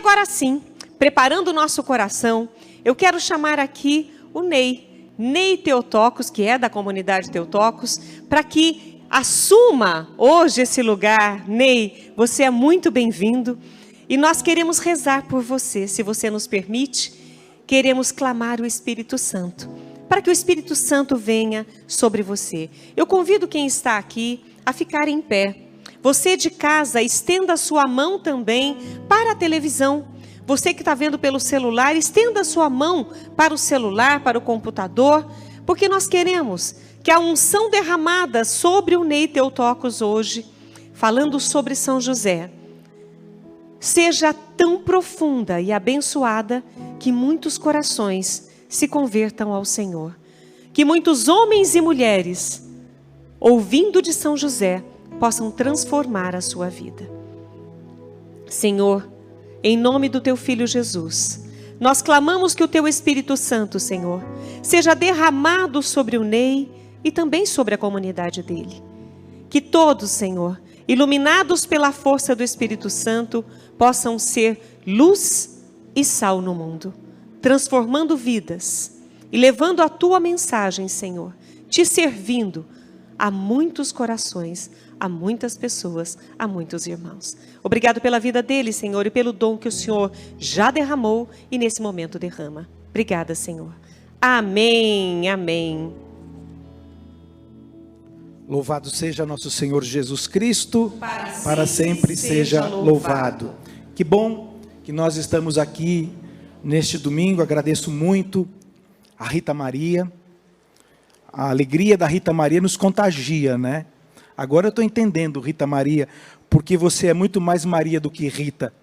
agora sim, preparando o nosso coração, eu quero chamar aqui o Ney Teotocos, que é da comunidade Teotocos, para que assuma hoje esse lugar. Ney, você é muito bem-vindo e nós queremos rezar por você, se você nos permite, queremos clamar o Espírito Santo, para que o Espírito Santo venha sobre você. Eu convido quem está aqui a ficar em pé. Você de casa, estenda a sua mão também para a televisão. Você que está vendo pelo celular, estenda a sua mão para o celular, para o computador, porque nós queremos que a unção derramada sobre o Ney Teotocos hoje, falando sobre São José, seja tão profunda e abençoada que muitos corações se convertam ao Senhor. Que muitos homens e mulheres, ouvindo de São José, possam transformar a sua vida. Senhor, em nome do Teu Filho Jesus, nós clamamos que o Teu Espírito Santo, Senhor, seja derramado sobre o Ney e também sobre a comunidade dele. Que todos, Senhor, iluminados pela força do Espírito Santo, possam ser luz e sal no mundo, transformando vidas e levando a Tua mensagem, Senhor, Te servindo a muitos corações, a muitas pessoas, a muitos irmãos. Obrigado pela vida dele, Senhor, e pelo dom que o Senhor já derramou e nesse momento derrama. Obrigada, Senhor. Amém, amém. Louvado seja nosso Senhor Jesus Cristo, para sempre seja louvado. Que bom que nós estamos aqui neste domingo. Agradeço muito a Rita Maria. A alegria da Rita Maria nos contagia, né? Agora eu estou entendendo, Rita Maria, porque você é muito mais Maria do que Rita.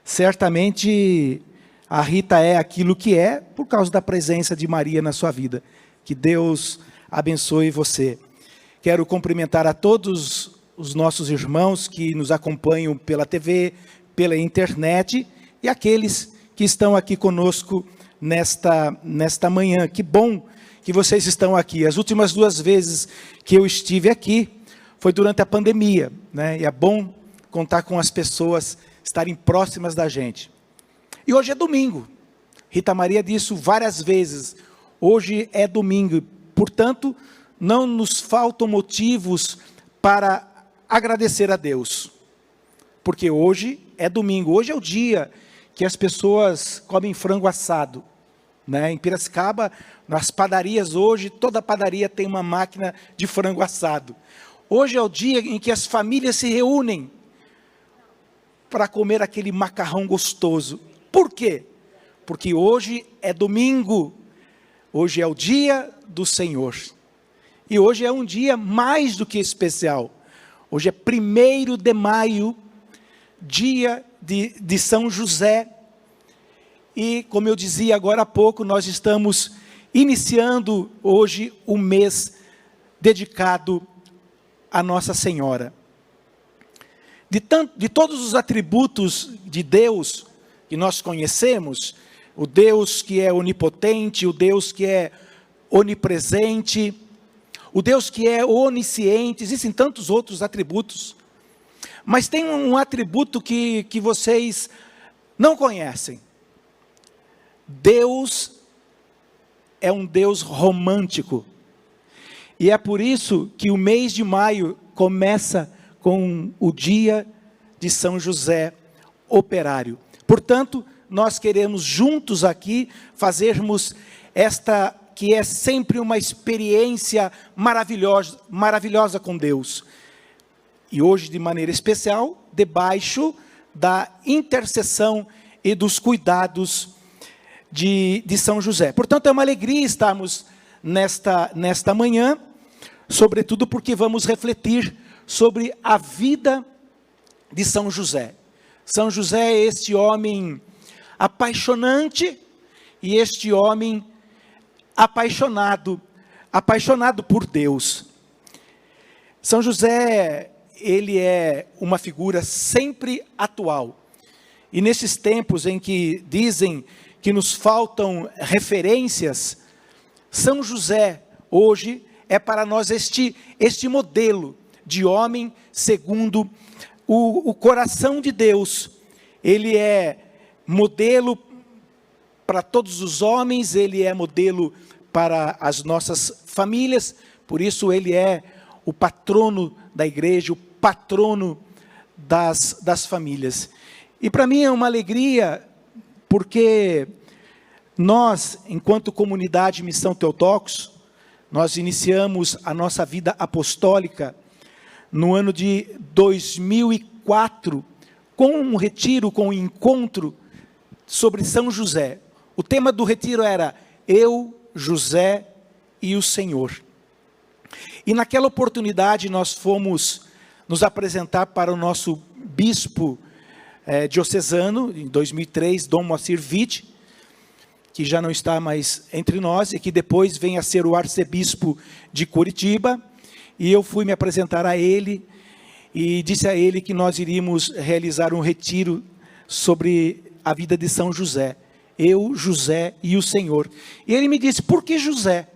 Certamente a Rita é aquilo que é por causa da presença de Maria na sua vida. Que Deus abençoe você. Quero cumprimentar a todos os nossos irmãos que nos acompanham pela TV, pela internet e aqueles que estão aqui conosco nesta manhã. Que bom que vocês estão aqui. As últimas 2 vezes que eu estive aqui foi durante a pandemia, né? E é bom contar com as pessoas estarem próximas da gente. E hoje é domingo. Rita Maria disse isso várias vezes. Hoje é domingo, portanto, não nos faltam motivos para agradecer a Deus. Porque hoje é domingo, hoje é o dia que as pessoas comem frango assado, né? Em Piracicaba, nas padarias hoje, toda padaria tem uma máquina de frango assado. Hoje é o dia em que as famílias se reúnem para comer aquele macarrão gostoso. Por quê? Porque hoje é domingo, hoje é o dia do Senhor. E hoje é um dia mais do que especial. Hoje é 1º de maio, dia de São José. E, como eu dizia agora há pouco, nós estamos iniciando hoje o mês dedicado a Nossa Senhora. De todos os atributos de Deus que nós conhecemos, o Deus que é onipotente, o Deus que é onipresente, o Deus que é onisciente, existem tantos outros atributos, mas tem um atributo que vocês não conhecem. Deus é um Deus romântico. E é por isso que o mês de maio começa com o dia de São José Operário. Portanto, nós queremos juntos aqui fazermos esta que é sempre uma experiência maravilhosa com Deus. E hoje, de maneira especial, debaixo da intercessão e dos cuidados de São José. Portanto, é uma alegria estarmos nesta manhã, sobretudo porque vamos refletir sobre a vida de São José. São José é este homem apaixonante e este homem apaixonado por Deus. São José, ele é uma figura sempre atual. E nesses tempos em que dizem que nos faltam referências, São José hoje é para nós este modelo de homem segundo o coração de Deus. Ele é modelo para todos os homens, ele é modelo para as nossas famílias, por isso ele é o patrono da igreja, o patrono das famílias. E para mim é uma alegria, porque nós, enquanto comunidade Missão Theotokos, nós iniciamos a nossa vida apostólica no ano de 2004, com um retiro, com um encontro sobre São José. O tema do retiro era Eu, José e o Senhor. E naquela oportunidade nós fomos nos apresentar para o nosso bispo diocesano, em 2003, Dom Moacir Witt, que já não está mais entre nós, e que depois vem a ser o arcebispo de Curitiba, e eu fui me apresentar a ele, e disse a ele que nós iríamos realizar um retiro sobre a vida de São José, eu, José e o Senhor. E ele me disse, por que José?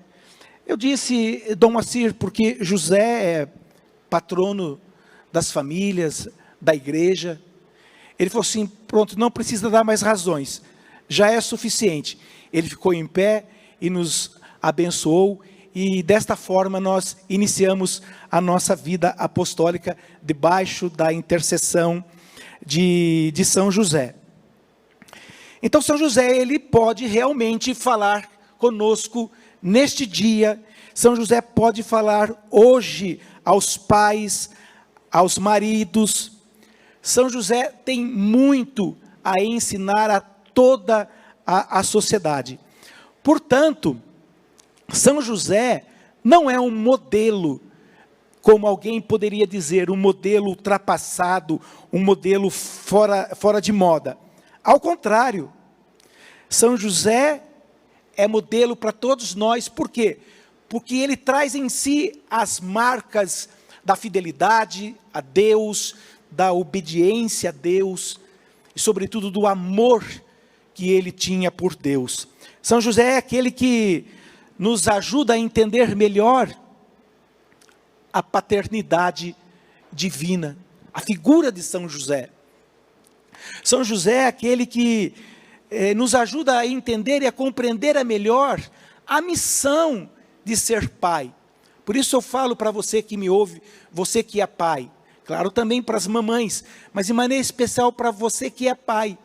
Eu disse, Dom Moacir, porque José é patrono das famílias, da igreja. Ele falou assim, pronto, não precisa dar mais razões, já é suficiente. Ele ficou em pé e nos abençoou, e desta forma nós iniciamos a nossa vida apostólica debaixo da intercessão de São José. Então São José, ele pode realmente falar conosco neste dia. São José pode falar hoje aos pais, aos maridos. São José tem muito a ensinar a toda a sociedade. Portanto, São José não é um modelo, como alguém poderia dizer, um modelo ultrapassado, um modelo fora de moda. Ao contrário, São José é modelo para todos nós. Por quê? Porque ele traz em si as marcas da fidelidade a Deus, da obediência a Deus, e sobretudo do amor que ele tinha por Deus. São José é aquele que nos ajuda a entender melhor a paternidade divina, a figura de São José. São José é aquele que nos ajuda a entender e a compreender melhor a missão de ser pai. Por isso eu falo para você que me ouve, você que é pai, claro também para as mamães, mas de maneira especial para você que é pai.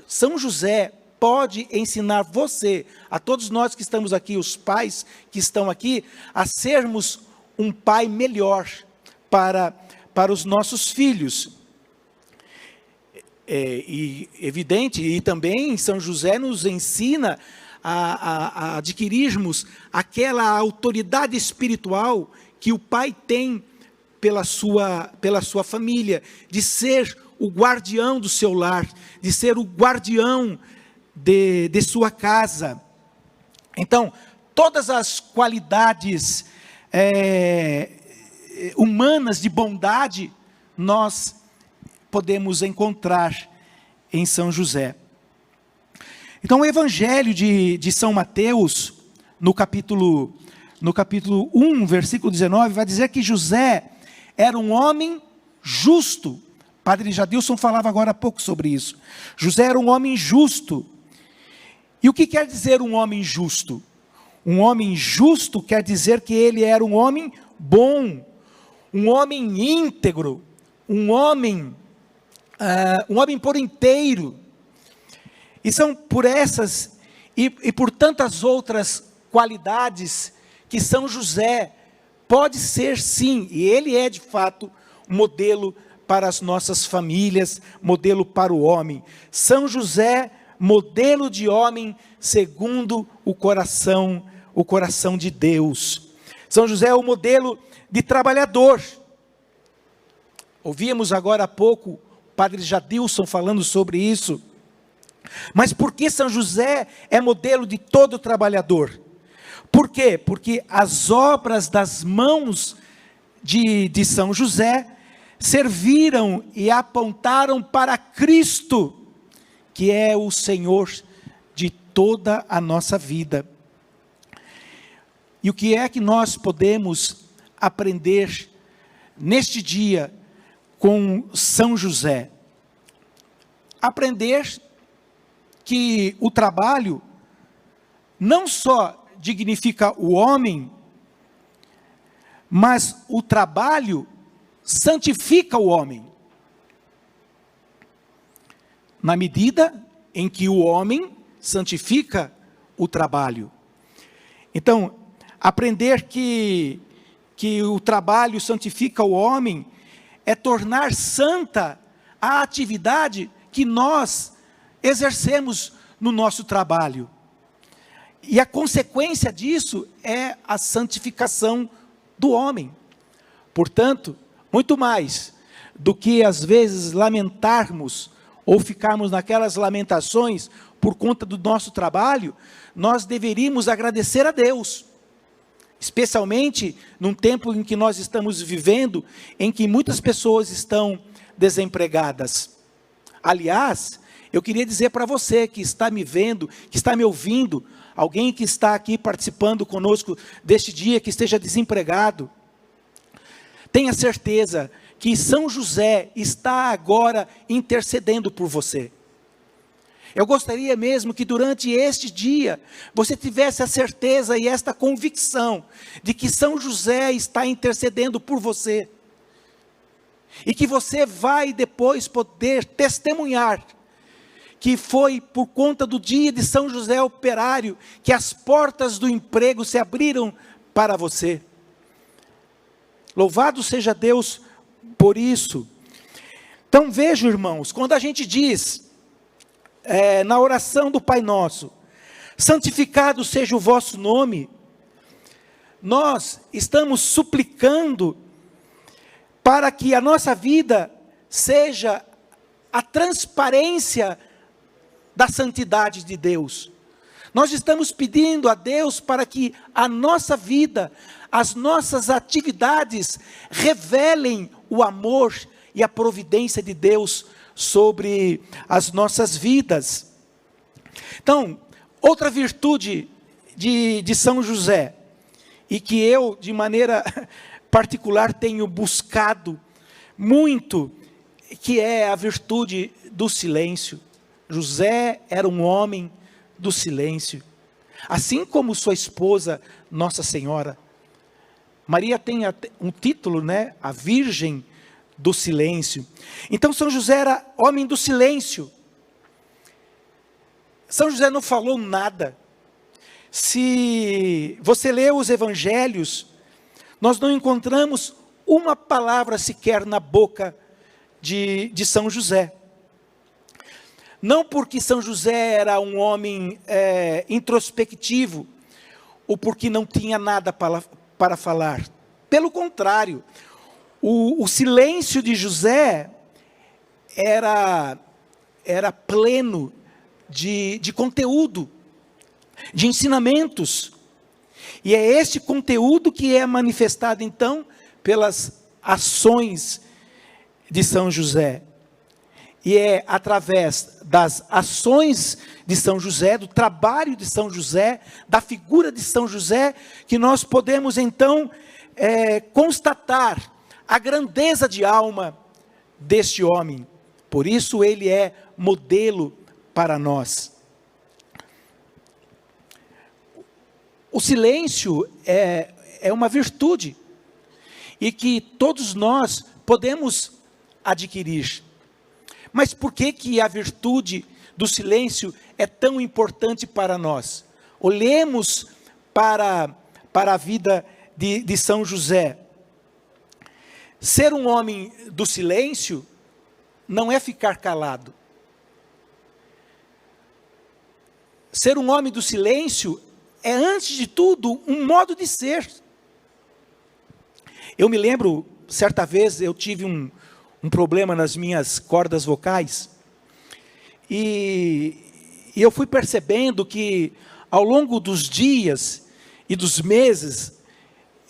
São José pode ensinar você, a todos nós que estamos aqui, os pais que estão aqui, a sermos um pai melhor para os nossos filhos. E evidente, e também São José nos ensina a adquirirmos aquela autoridade espiritual que o pai tem pela sua família, de ser o guardião do seu lar, de ser o guardião de sua casa. Então, todas as qualidades humanas de bondade, nós podemos encontrar em São José. Então, o Evangelho de São Mateus, no capítulo 1, versículo 19, vai dizer que José era um homem justo. Padre Jadilson falava agora há pouco sobre isso. José era um homem justo. E o que quer dizer um homem justo? Um homem justo quer dizer que ele era um homem bom, um homem íntegro, um homem por inteiro. E são por essas e por tantas outras qualidades que São José pode ser sim, e ele é de fato modelo para as nossas famílias, modelo para o homem. São José, modelo de homem segundo o coração de Deus. São José é o modelo de trabalhador. Ouvíamos agora há pouco o Padre Jadilson falando sobre isso. Mas por que São José é modelo de todo trabalhador? Por quê? Porque as obras das mãos de São José serviram e apontaram para Cristo, que é o Senhor de toda a nossa vida. E o que é que nós podemos aprender neste dia com São José? Aprender que o trabalho não só dignifica o homem, mas o trabalho santifica o homem. Na medida em que o homem santifica o trabalho. Então, aprender que o trabalho santifica o homem é tornar santa a atividade que nós exercemos no nosso trabalho. E a consequência disso é a santificação do homem. Portanto, muito mais do que às vezes lamentarmos ou ficarmos naquelas lamentações por conta do nosso trabalho, nós deveríamos agradecer a Deus. Especialmente num tempo em que nós estamos vivendo, em que muitas pessoas estão desempregadas. Aliás, eu queria dizer para você que está me vendo, que está me ouvindo, alguém que está aqui participando conosco deste dia, que esteja desempregado, tenha certeza que São José está agora intercedendo por você. Eu gostaria mesmo que durante este dia, você tivesse a certeza e esta convicção, de que São José está intercedendo por você. E que você vai depois poder testemunhar, que foi por conta do dia de São José operário, que as portas do emprego se abriram para você. Louvado seja Deus por isso. Então vejam, irmãos, quando a gente diz, na oração do Pai Nosso, santificado seja o vosso nome, nós estamos suplicando para que a nossa vida seja a transparência da santidade de Deus. Nós estamos pedindo a Deus para que a nossa vida, as nossas atividades revelem o amor e a providência de Deus sobre as nossas vidas. Então, outra virtude de São José, e que eu, de maneira particular, tenho buscado muito, que é a virtude do silêncio. José era um homem do silêncio, assim como sua esposa, Nossa Senhora. Maria tem um título, né? A Virgem do Silêncio. Então São José era homem do silêncio. São José não falou nada. Se você lê os evangelhos, nós não encontramos uma palavra sequer na boca de São José. Não porque São José era um homem introspectivo, ou porque não tinha nada para falar. Pelo contrário, o silêncio de José era pleno de conteúdo, de ensinamentos. E é este conteúdo que é manifestado então pelas ações de São José. E é através das ações de São José, do trabalho de São José, da figura de São José, que nós podemos então constatar a grandeza de alma deste homem. Por isso ele é modelo para nós. O silêncio é uma virtude, e que todos nós podemos adquirir. Mas por que a virtude do silêncio é tão importante para nós? Olhemos para a vida de São José. Ser um homem do silêncio não é ficar calado. Ser um homem do silêncio é, antes de tudo, um modo de ser. Eu me lembro, certa vez eu tive um problema nas minhas cordas vocais, e eu fui percebendo que ao longo dos dias e dos meses,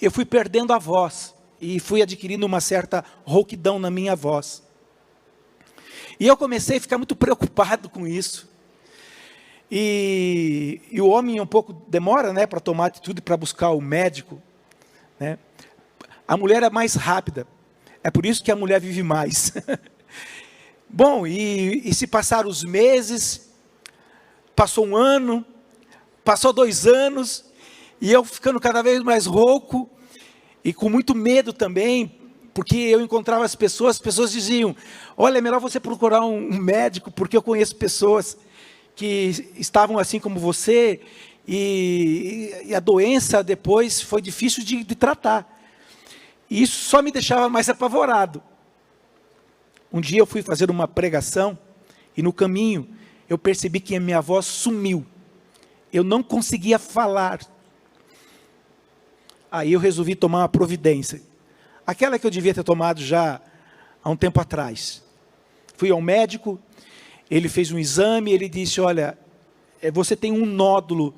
eu fui perdendo a voz, e fui adquirindo uma certa rouquidão na minha voz. E eu comecei a ficar muito preocupado com isso. E o homem um pouco demora, né, para tomar atitude, para buscar o médico, né? A mulher é mais rápida. É por isso que a mulher vive mais. Bom, e se passaram os meses, Passou 1 ano, passou 2 anos, e eu ficando cada vez mais rouco, e com muito medo também, porque eu encontrava as pessoas diziam, olha, é melhor você procurar um médico, porque eu conheço pessoas que estavam assim como você, e a doença depois foi difícil de tratar. E isso só me deixava mais apavorado. Um dia eu fui fazer uma pregação, e no caminho eu percebi que a minha voz sumiu. Eu não conseguia falar. Aí eu resolvi tomar uma providência. Aquela que eu devia ter tomado já há um tempo atrás. Fui ao médico, ele fez um exame, ele disse, olha, você tem um nódulo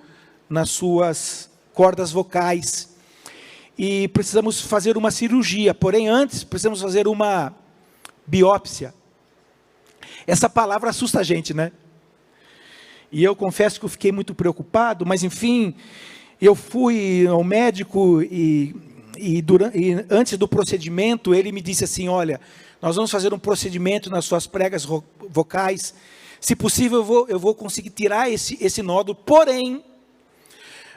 nas suas cordas vocais, e precisamos fazer uma cirurgia, porém antes precisamos fazer uma biópsia. Essa palavra assusta a gente, né? E eu confesso que eu fiquei muito preocupado, mas enfim, eu fui ao médico e antes do procedimento, ele me disse assim, olha, nós vamos fazer um procedimento nas suas pregas vocais, se possível eu vou conseguir tirar esse nódulo, porém,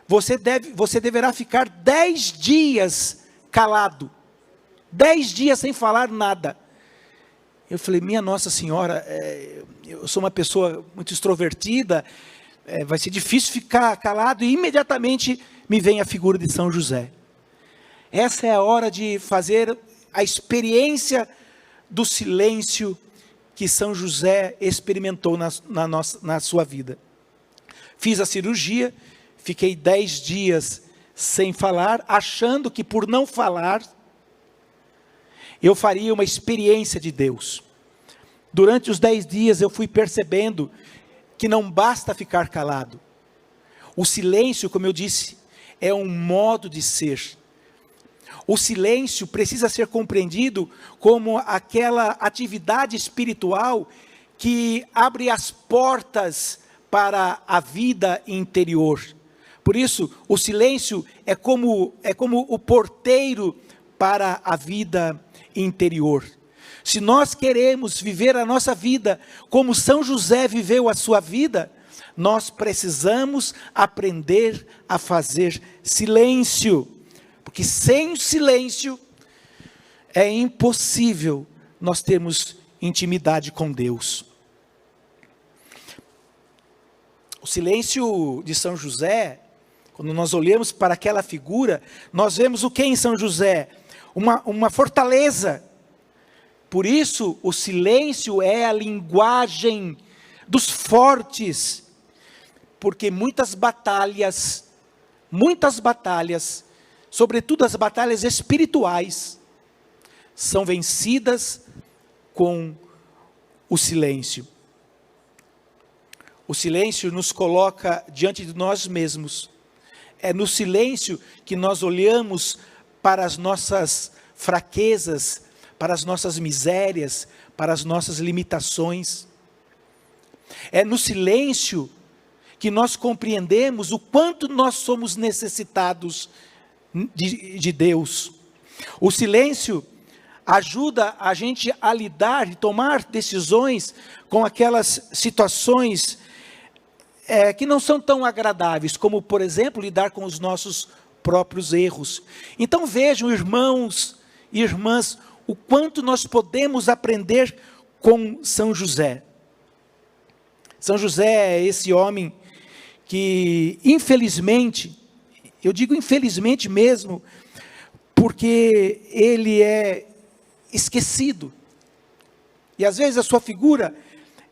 você deverá ficar 10 dias calado, 10 dias sem falar nada. Eu falei, minha Nossa Senhora, eu sou uma pessoa muito extrovertida, vai ser difícil ficar calado, e imediatamente me vem a figura de São José. Essa é a hora de fazer a experiência do silêncio que São José experimentou na sua vida. Fiz a cirurgia, fiquei 10 dias sem falar, achando que por não falar, eu faria uma experiência de Deus. Durante os 10 dias eu fui percebendo que não basta ficar calado. O silêncio, como eu disse, é um modo de ser. O silêncio precisa ser compreendido como aquela atividade espiritual que abre as portas para a vida interior. Por isso, o silêncio é como o porteiro para a vida interior. Se nós queremos viver a nossa vida como São José viveu a sua vida, nós precisamos aprender a fazer silêncio. Porque sem o silêncio é impossível nós termos intimidade com Deus. O silêncio de São José, quando nós olhamos para aquela figura, nós vemos o que em São José? Uma fortaleza. Por isso, o silêncio é a linguagem dos fortes, porque muitas batalhas, sobretudo as batalhas espirituais, são vencidas com o silêncio. O silêncio nos coloca diante de nós mesmos. É no silêncio que nós olhamos para as nossas fraquezas, para as nossas misérias, para as nossas limitações. É no silêncio que nós compreendemos o quanto nós somos necessitados de Deus. O silêncio ajuda a gente a lidar e tomar decisões com aquelas situações que não são tão agradáveis, como, por exemplo, lidar com os nossos próprios erros. Então vejam, irmãos e irmãs, o quanto nós podemos aprender com São José. São José é esse homem que, infelizmente, eu digo infelizmente mesmo, porque ele é esquecido. E às vezes a sua figura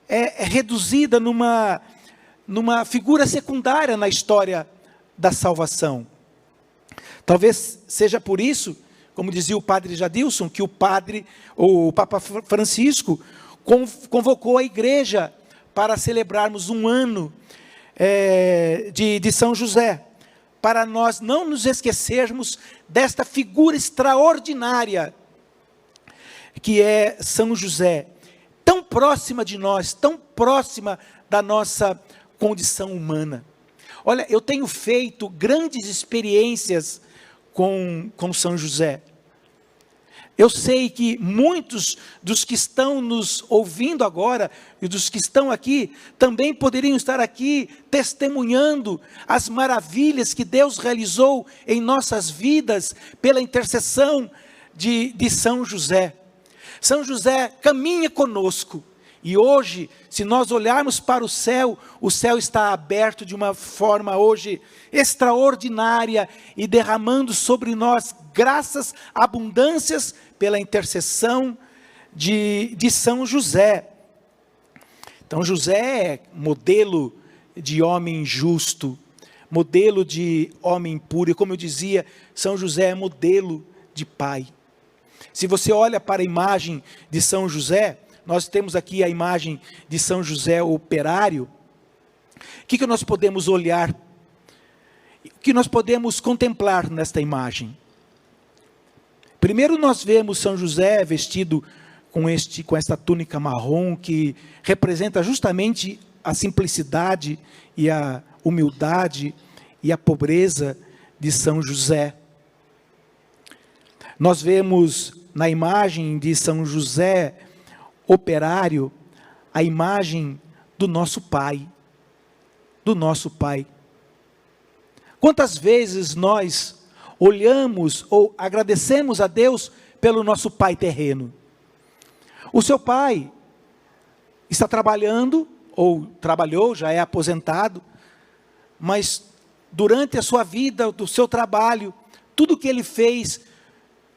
é reduzida numa figura secundária na história da salvação. Talvez seja por isso, como dizia o padre Jadilson, que o Papa Francisco convocou a igreja para celebrarmos um ano de São José, para nós não nos esquecermos desta figura extraordinária que é São José, tão próxima de nós, tão próxima da nossa condição humana. Olha, eu tenho feito grandes experiências com São José. Eu sei que muitos dos que estão nos ouvindo agora e dos que estão aqui também poderiam estar aqui testemunhando as maravilhas que Deus realizou em nossas vidas pela intercessão de São José. São José caminha conosco. E hoje, se nós olharmos para o céu está aberto de uma forma hoje extraordinária e derramando sobre nós graças, abundâncias pela intercessão de São José. Então José é modelo de homem justo, modelo de homem puro, e como eu dizia, São José é modelo de pai. Se você olha para a imagem de São José, nós temos aqui a imagem de São José operário. O que nós podemos olhar? O que nós podemos contemplar nesta imagem? Primeiro nós vemos São José vestido com esta túnica marrom, que representa justamente a simplicidade e a humildade e a pobreza de São José. Nós vemos na imagem de São José operário, a imagem do nosso Pai, Quantas vezes nós olhamos ou agradecemos a Deus pelo nosso pai terreno? O seu pai está trabalhando, ou trabalhou, já é aposentado, mas durante a sua vida, do seu trabalho, tudo que ele fez,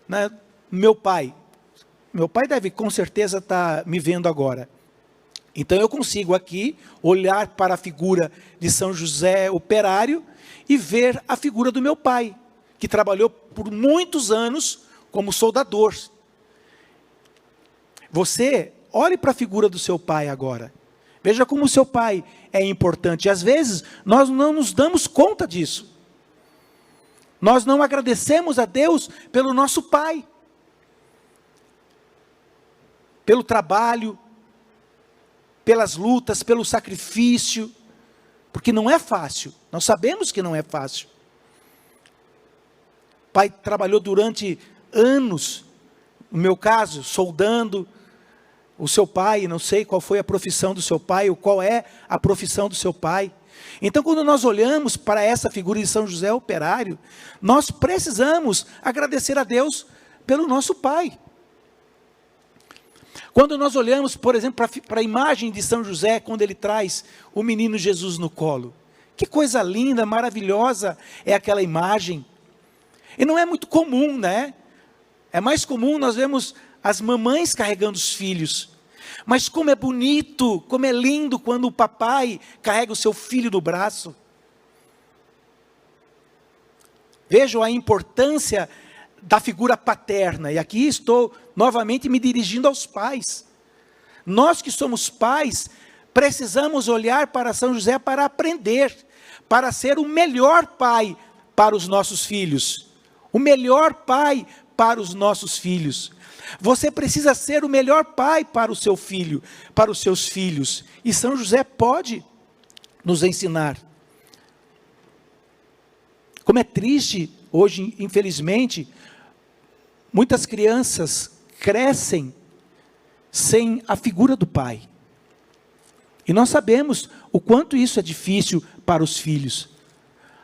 né, meu pai deve com certeza estar me vendo agora. Então eu consigo aqui olhar para a figura de São José operário e ver a figura do meu pai, que trabalhou por muitos anos como soldador. Você olhe para a figura do seu pai agora. Veja como o seu pai é importante. Às vezes nós não nos damos conta disso. Nós não agradecemos a Deus pelo nosso pai, pelo trabalho, pelas lutas, pelo sacrifício, porque não é fácil, nós sabemos que não é fácil. O pai trabalhou durante anos, no meu caso, soldando. O seu pai, não sei qual foi a profissão do seu pai, ou qual é a profissão do seu pai. Então, quando nós olhamos para essa figura de São José operário, nós precisamos agradecer a Deus pelo nosso pai. Quando nós olhamos, por exemplo, para a imagem de São José, quando ele traz o menino Jesus no colo. Que coisa linda, maravilhosa é aquela imagem. E não é muito comum, né? É mais comum nós vemos as mamães carregando os filhos. Mas como é bonito, como é lindo quando o papai carrega o seu filho no braço. Vejam a importância da figura paterna, e aqui estou novamente me dirigindo aos pais. Nós que somos pais, precisamos olhar para São José para aprender, para ser o melhor pai para os nossos filhos. O melhor pai para os nossos filhos. Você precisa ser o melhor pai para o seu filho, para os seus filhos. E São José pode nos ensinar. Como é triste hoje, infelizmente, muitas crianças crescem sem a figura do pai. E nós sabemos o quanto isso é difícil para os filhos.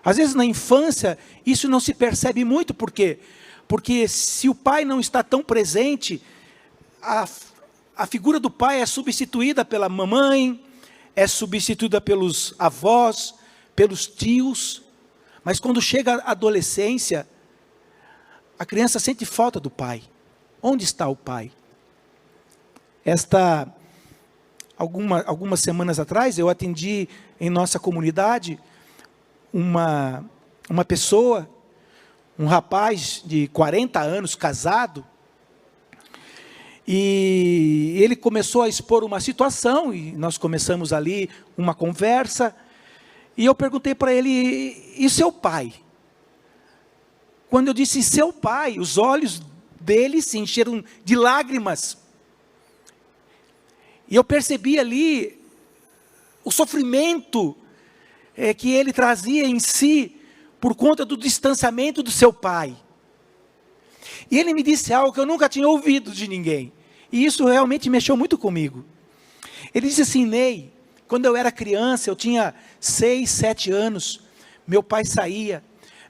Às vezes na infância isso não se percebe muito, por quê? Porque se o pai não está tão presente, a figura do pai é substituída pela mamãe, é substituída pelos avós, pelos tios. Mas quando chega a adolescência, a criança sente falta do pai. Onde está o pai? Algumas semanas atrás, eu atendi em nossa comunidade uma pessoa, um rapaz de 40 anos, casado, e ele começou a expor uma situação, e nós começamos ali uma conversa, e eu perguntei para ele, e seu pai? Quando eu disse seu pai, os olhos dele se encheram de lágrimas. E eu percebi ali o sofrimento que ele trazia em si por conta do distanciamento do seu pai. E ele me disse algo que eu nunca tinha ouvido de ninguém. E isso realmente mexeu muito comigo. Ele disse assim: Ney, quando eu era criança, eu tinha 6, 7 anos, meu pai saía,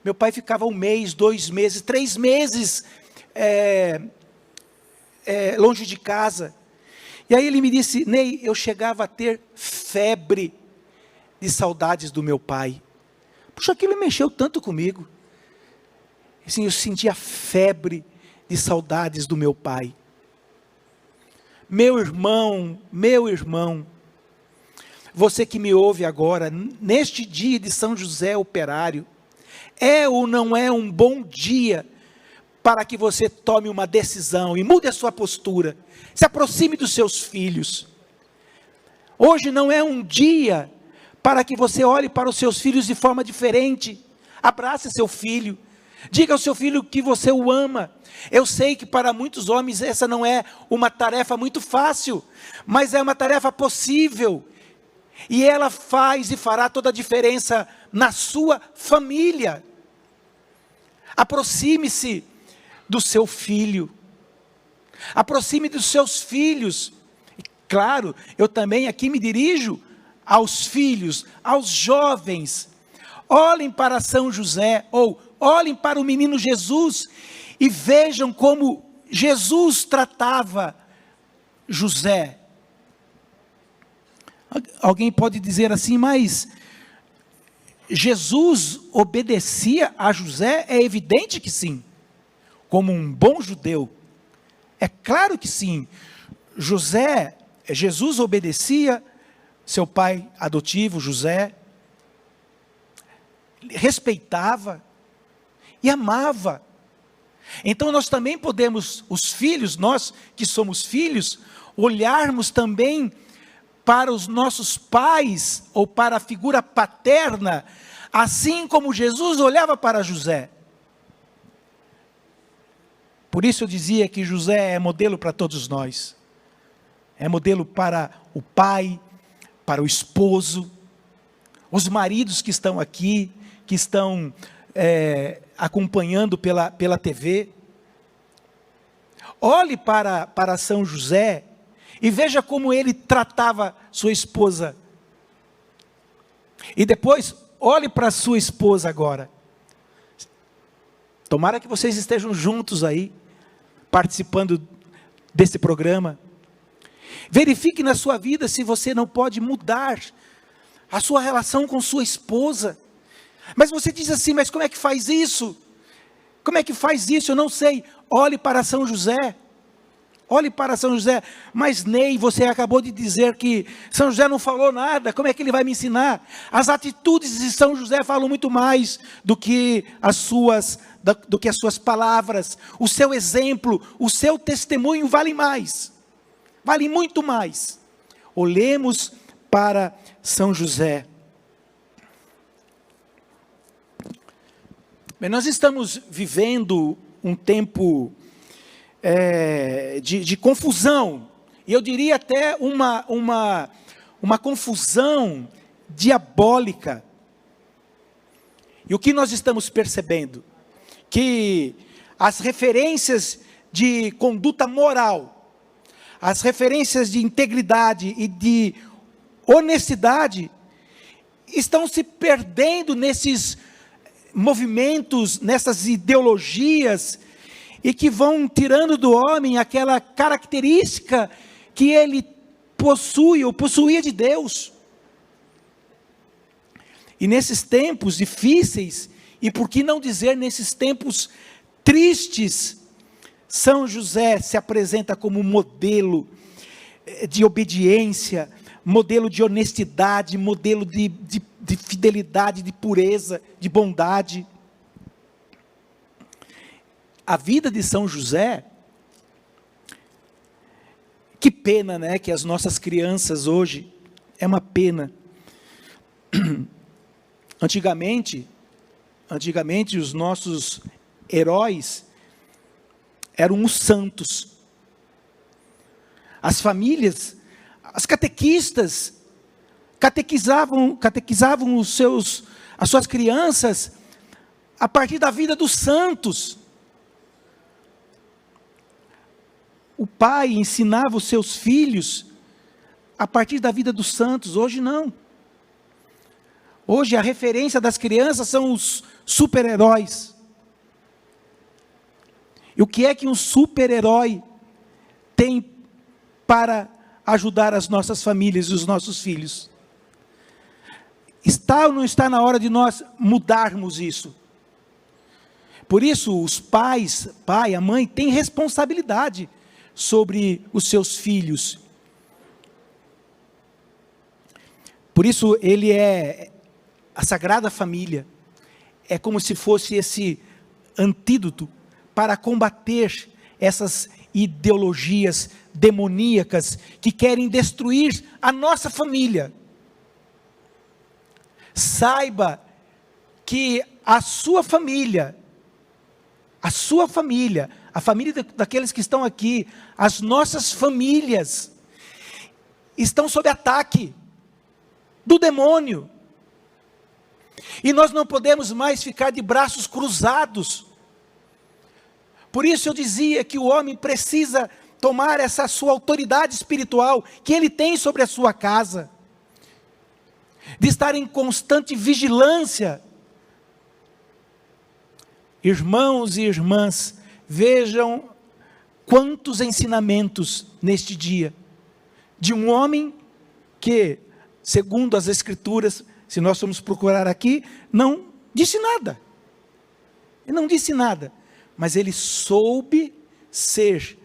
meu pai ficava 1 mês, 2 meses, 3 meses longe de casa. E aí ele me disse: Ney, eu chegava a ter febre de saudades do meu pai. Puxa, aquilo mexeu tanto comigo. Assim, eu sentia febre de saudades do meu pai. Meu irmão, você que me ouve agora, neste dia de São José Operário, é ou não é um bom dia para que você tome uma decisão e mude a sua postura, se aproxime dos seus filhos? Hoje não é um dia para que você olhe para os seus filhos de forma diferente. Abrace seu filho, diga ao seu filho que você o ama. Eu sei que para muitos homens essa não é uma tarefa muito fácil, mas é uma tarefa possível, e ela faz e fará toda a diferença na sua família. Aproxime-se do seu filho, aproxime dos seus filhos. E, claro, eu também aqui me dirijo aos filhos, aos jovens. Olhem para São José, ou olhem para o menino Jesus, e vejam como Jesus tratava José. Alguém pode dizer assim: mas Jesus obedecia a José? É evidente que sim, como um bom judeu, é claro que sim. Jesus obedecia seu pai adotivo, José, respeitava e amava. Então nós também podemos, os filhos, nós que somos filhos, olharmos também para os nossos pais, ou para a figura paterna, assim como Jesus olhava para José. Por isso eu dizia que José é modelo para todos nós. É modelo para o pai, para o esposo, os maridos que estão aqui, que estão acompanhando pela TV. Olhe para São José e veja como ele tratava sua esposa. E depois, olhe para sua esposa agora. Tomara que vocês estejam juntos aí, participando desse programa. Verifique na sua vida se você não pode mudar a sua relação com sua esposa. Mas você diz assim: mas como é que faz isso? Como é que faz isso? Eu não sei. Olhe para São José. Olhe para São José. Mas Ney, você acabou de dizer que São José não falou nada. Como é que ele vai me ensinar? As atitudes de São José falam muito mais do que as suas palavras. O seu exemplo, o seu testemunho vale mais. Vale muito mais. Olhemos para São José. Bem, nós estamos vivendo um tempo de confusão, e eu diria até uma confusão diabólica. E o que nós estamos percebendo? Que as referências de conduta moral, as referências de integridade e de honestidade, estão se perdendo nesses movimentos, nessas ideologias, e que vão tirando do homem aquela característica que ele possui, ou possuía de Deus. E nesses tempos difíceis, e por que não dizer nesses tempos tristes, São José se apresenta como modelo de obediência, modelo de honestidade, modelo de fidelidade, de pureza, de bondade. A vida de São José, que pena, né, que as nossas crianças hoje, é uma pena. Antigamente os nossos heróis eram os santos. As famílias, as catequistas, catequizavam as suas crianças a partir da vida dos santos. o pai ensinava os seus filhos a partir da vida dos santos. Hoje não. Hoje a referência das crianças são os super-heróis. E o que é que um super-herói tem para ajudar as nossas famílias e os nossos filhos? Está ou não está na hora de nós mudarmos isso? Por isso, os pais, pai, a mãe, têm responsabilidade sobre os seus filhos. Por isso, a Sagrada Família é como se fosse esse antídoto para combater essas ideologias demoníacas que querem destruir a nossa família. Saiba que a sua família, a família daqueles que estão aqui, as nossas famílias, estão sob ataque do demônio. E nós não podemos mais ficar de braços cruzados. Por isso eu dizia que o homem precisa tomar essa sua autoridade espiritual que ele tem sobre a sua casa, de estar em constante vigilância. Irmãos e irmãs, vejam quantos ensinamentos neste dia, de um homem que, segundo as Escrituras, se nós formos procurar aqui, não disse nada. Ele não disse nada, mas ele soube ser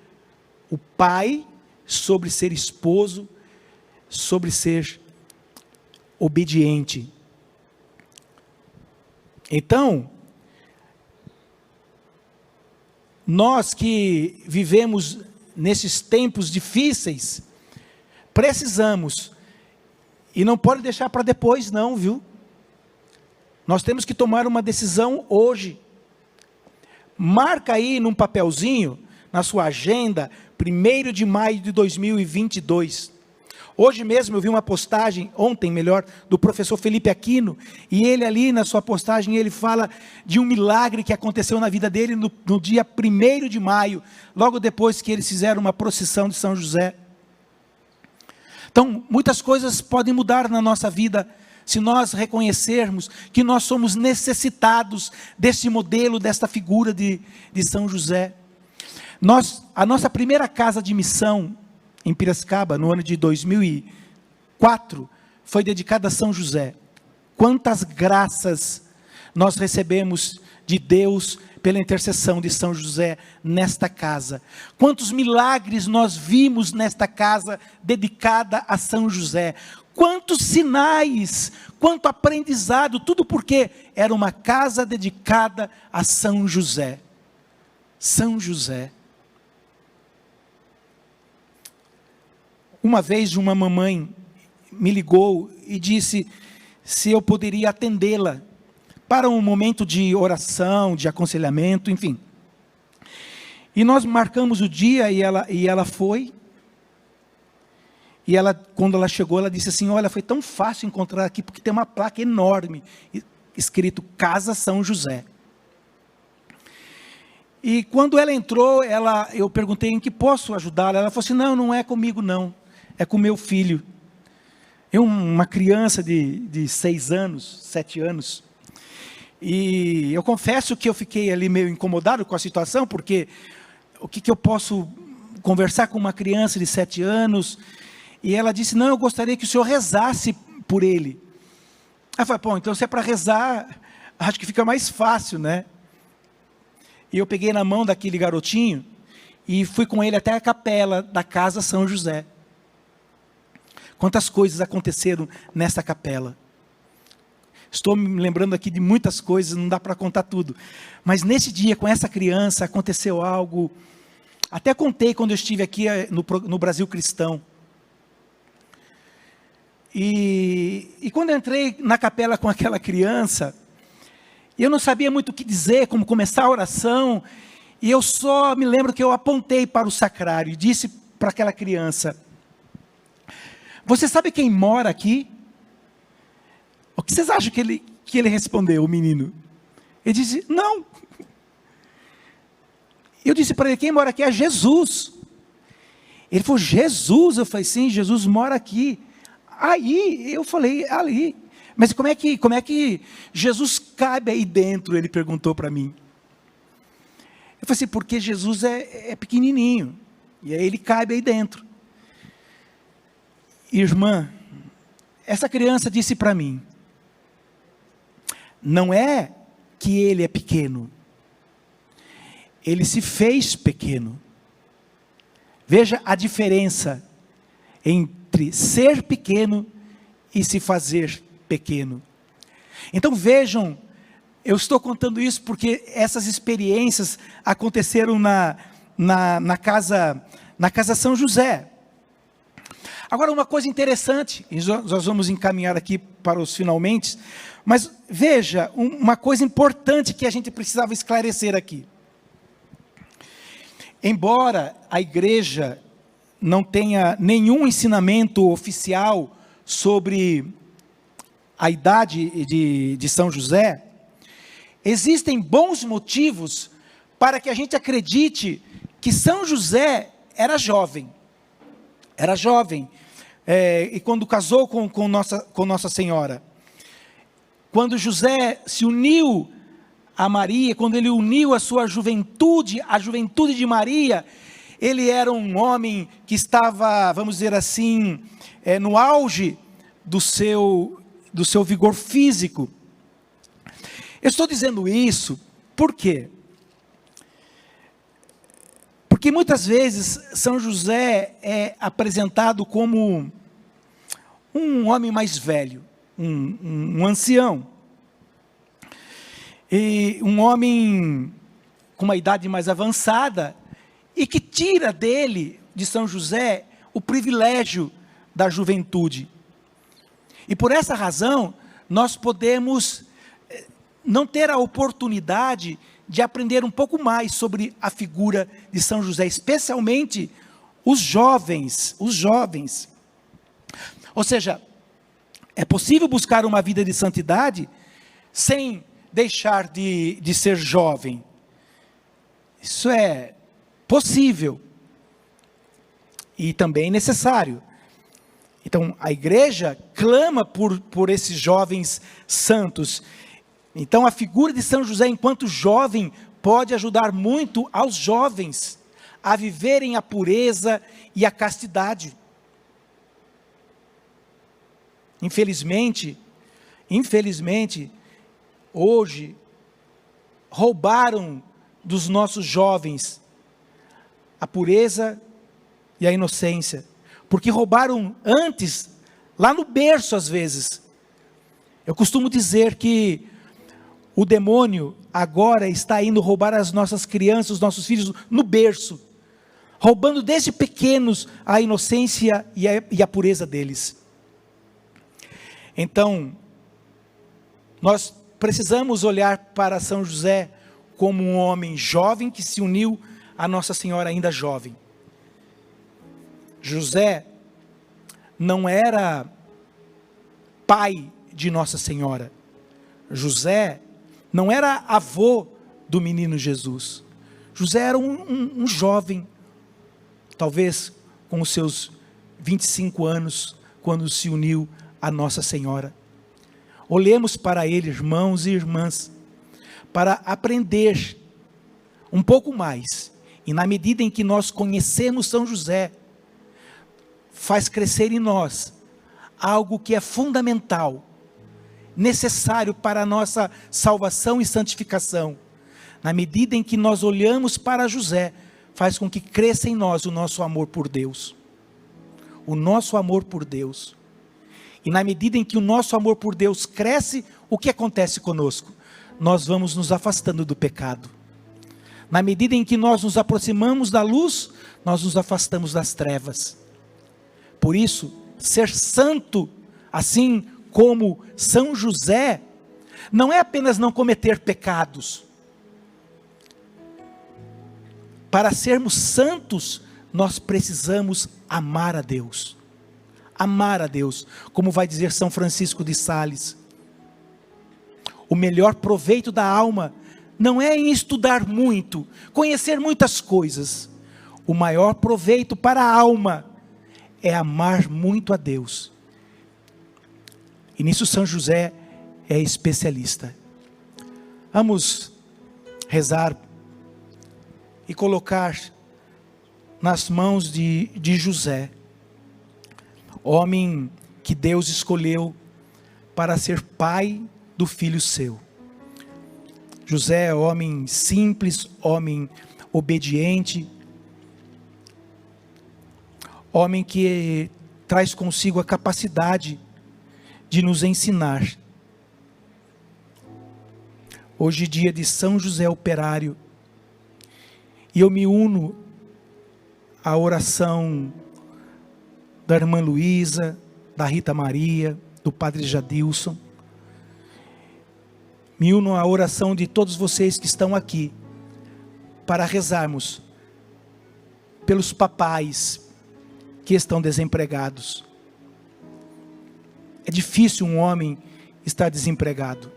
o pai, sobre ser esposo, sobre ser obediente. Então, nós que vivemos nesses tempos difíceis, precisamos, e não pode deixar para depois não, viu? Nós temos que tomar uma decisão hoje. Marca aí num papelzinho, na sua agenda, 1º de maio de 2022. Hoje mesmo eu vi uma postagem, ontem melhor, do professor Felipe Aquino, e ele ali na sua postagem, ele fala de um milagre que aconteceu na vida dele no dia 1º de maio, logo depois que eles fizeram uma procissão de São José. Então, muitas coisas podem mudar na nossa vida, se nós reconhecermos que nós somos necessitados desse modelo, desta figura de São José. A nossa primeira casa de missão em Piracicaba, no ano de 2004, foi dedicada a São José. Quantas graças nós recebemos de Deus pela intercessão de São José nesta casa. Quantos milagres nós vimos nesta casa dedicada a São José. Quantos sinais, quanto aprendizado, tudo porque era uma casa dedicada a São José. São José. Uma vez uma mamãe me ligou e disse se eu poderia atendê-la para um momento de oração, de aconselhamento, enfim. E nós marcamos o dia e ela foi. E quando ela chegou, ela disse assim, olha, foi tão fácil encontrar aqui, porque tem uma placa enorme, escrito Casa São José. E quando ela entrou, eu perguntei em que posso ajudá-la. Ela falou assim, não é comigo não, é com meu filho. Uma criança de 6 anos, 7 anos. E eu confesso que eu fiquei ali meio incomodado com a situação, porque o que eu posso conversar com uma criança de 7 anos? E ela disse, não, eu gostaria que o senhor rezasse por ele. Aí eu falei, bom, então se é para rezar, acho que fica mais fácil, né? E eu peguei na mão daquele garotinho, e fui com ele até a capela da Casa São José. Quantas coisas aconteceram nessa capela. Estou me lembrando aqui de muitas coisas, não dá para contar tudo. Mas nesse dia, com essa criança, aconteceu algo. Até contei quando eu estive aqui no Brasil Cristão. E quando eu entrei na capela com aquela criança, eu não sabia muito o que dizer, como começar a oração. E eu só me lembro que eu apontei para o sacrário e disse para aquela criança, você sabe quem mora aqui? O que vocês acham que ele respondeu, o menino? Ele disse, não. Eu disse para ele, quem mora aqui é Jesus. Ele falou, Jesus? Eu falei, sim, Jesus mora aqui. Aí eu falei, ali. Mas como é que Jesus cabe aí dentro? Ele perguntou para mim. Eu falei assim, porque Jesus é pequenininho. E aí ele cabe aí dentro. Irmã, essa criança disse para mim, não é que ele é pequeno. Ele se fez pequeno. Veja a diferença entre ser pequeno e se fazer pequeno. Então vejam, eu estou contando isso porque essas experiências aconteceram na casa São José. Agora uma coisa interessante, e nós vamos encaminhar aqui para os finalmente, mas veja, uma coisa importante que a gente precisava esclarecer aqui. Embora a igreja não tenha nenhum ensinamento oficial sobre a idade de São José, existem bons motivos para que a gente acredite que São José era jovem. Era jovem, e quando casou com Nossa Senhora. Quando José se uniu a Maria, quando ele uniu a sua juventude, a juventude de Maria, ele era um homem que estava, vamos dizer assim, no auge do seu vigor físico. Eu estou dizendo isso, por quê? Porque muitas vezes São José é apresentado como um homem mais velho, um ancião. E um homem com uma idade mais avançada, e que tira dele, de São José, o privilégio da juventude. E por essa razão, nós podemos não ter a oportunidade de aprender um pouco mais sobre a figura de São José, especialmente os jovens. Ou seja, é possível buscar uma vida de santidade sem deixar de ser jovem. Isso é possível e também necessário. Então a igreja clama por esses jovens santos. Então a figura de São José enquanto jovem pode ajudar muito aos jovens a viverem a pureza e a castidade. Infelizmente, hoje, roubaram dos nossos jovens a pureza e a inocência, porque roubaram antes, lá no berço às vezes. Eu costumo dizer que o demônio agora está indo roubar as nossas crianças, os nossos filhos no berço, roubando desde pequenos a inocência e a pureza deles. Então, nós precisamos olhar para São José como um homem jovem que se uniu a Nossa Senhora ainda jovem. José não era pai de Nossa Senhora. José não era avô do menino Jesus. José era um jovem, talvez com os seus 25 anos, quando se uniu a Nossa Senhora. Olhemos para ele, irmãos e irmãs, para aprender um pouco mais. E na medida em que nós conhecemos São José, faz crescer em nós algo que é fundamental, necessário para a nossa salvação e santificação. Na medida em que nós olhamos para José, faz com que cresça em nós o nosso amor por Deus. O nosso amor por Deus. E na medida em que o nosso amor por Deus cresce, o que acontece conosco? Nós vamos nos afastando do pecado. Na medida em que nós nos aproximamos da luz, nós nos afastamos das trevas. Por isso, ser santo, assim como São José, não é apenas não cometer pecados. Para sermos santos, nós precisamos amar a Deus. Amar a Deus, como vai dizer São Francisco de Sales. O melhor proveito da alma não é em estudar muito, conhecer muitas coisas. o maior proveito para a alma é amar muito a Deus. E nisso São José é especialista. Vamos rezar e colocar nas mãos de José, homem que Deus escolheu para ser pai do filho seu. José é homem simples, homem obediente, homem que traz consigo a capacidade de nos ensinar. Hoje é dia de São José Operário, e eu me uno à oração da irmã Luísa, da Rita Maria, do Padre Jadilson. Me uno à oração de todos vocês que estão aqui, para rezarmos pelos papais que estão desempregados. É difícil um homem estar desempregado.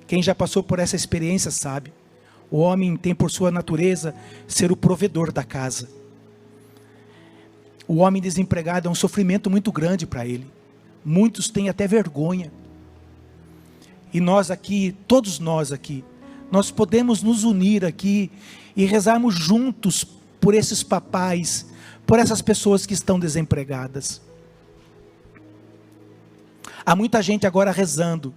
Quem já passou por essa experiência sabe. O homem tem por sua natureza ser o provedor da casa. O homem desempregado é um sofrimento muito grande para ele. Muitos têm até vergonha. E nós aqui, todos nós aqui, nós podemos nos unir aqui e rezarmos juntos por esses papais, por essas pessoas que estão desempregadas. Há muita gente agora rezando,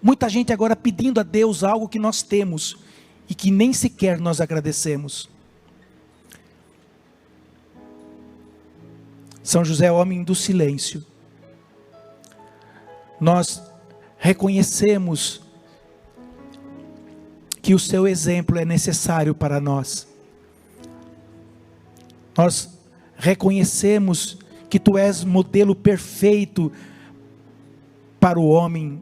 muita gente agora pedindo a Deus algo que nós temos e que nem sequer nós agradecemos. São José, homem do silêncio. Nós reconhecemos que o seu exemplo é necessário para nós. Nós reconhecemos que tu és modelo perfeito para o homem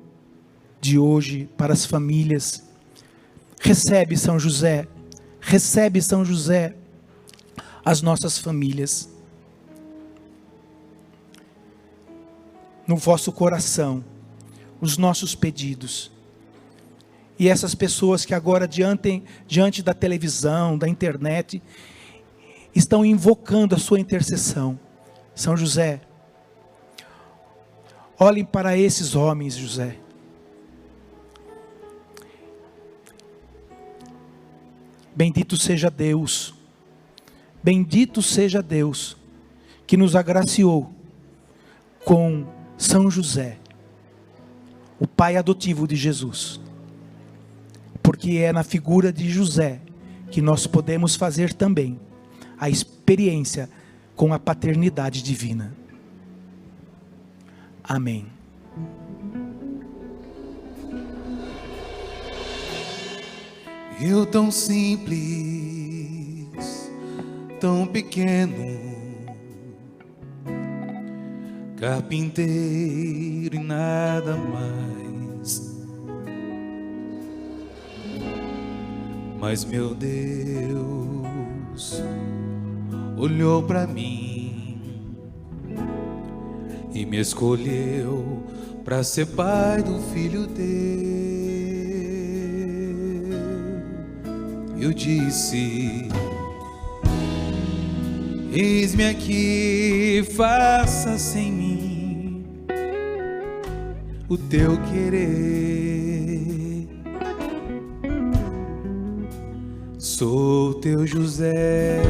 de hoje, para as famílias. Recebe São José as nossas famílias no vosso coração, os nossos pedidos. E essas pessoas que agora diante da televisão, da internet, estão invocando a sua intercessão. São José, olhem para esses homens, José. Bendito seja Deus que nos agraciou com São José, o pai adotivo de Jesus. Porque é na figura de José que nós podemos fazer também a experiência com a paternidade divina. Amém. Eu tão simples, tão pequeno, carpinteiro e nada mais. Mas meu Deus olhou para mim e me escolheu para ser pai do filho teu. Eu disse: eis-me aqui, faça-se em mim o teu querer. Sou teu José,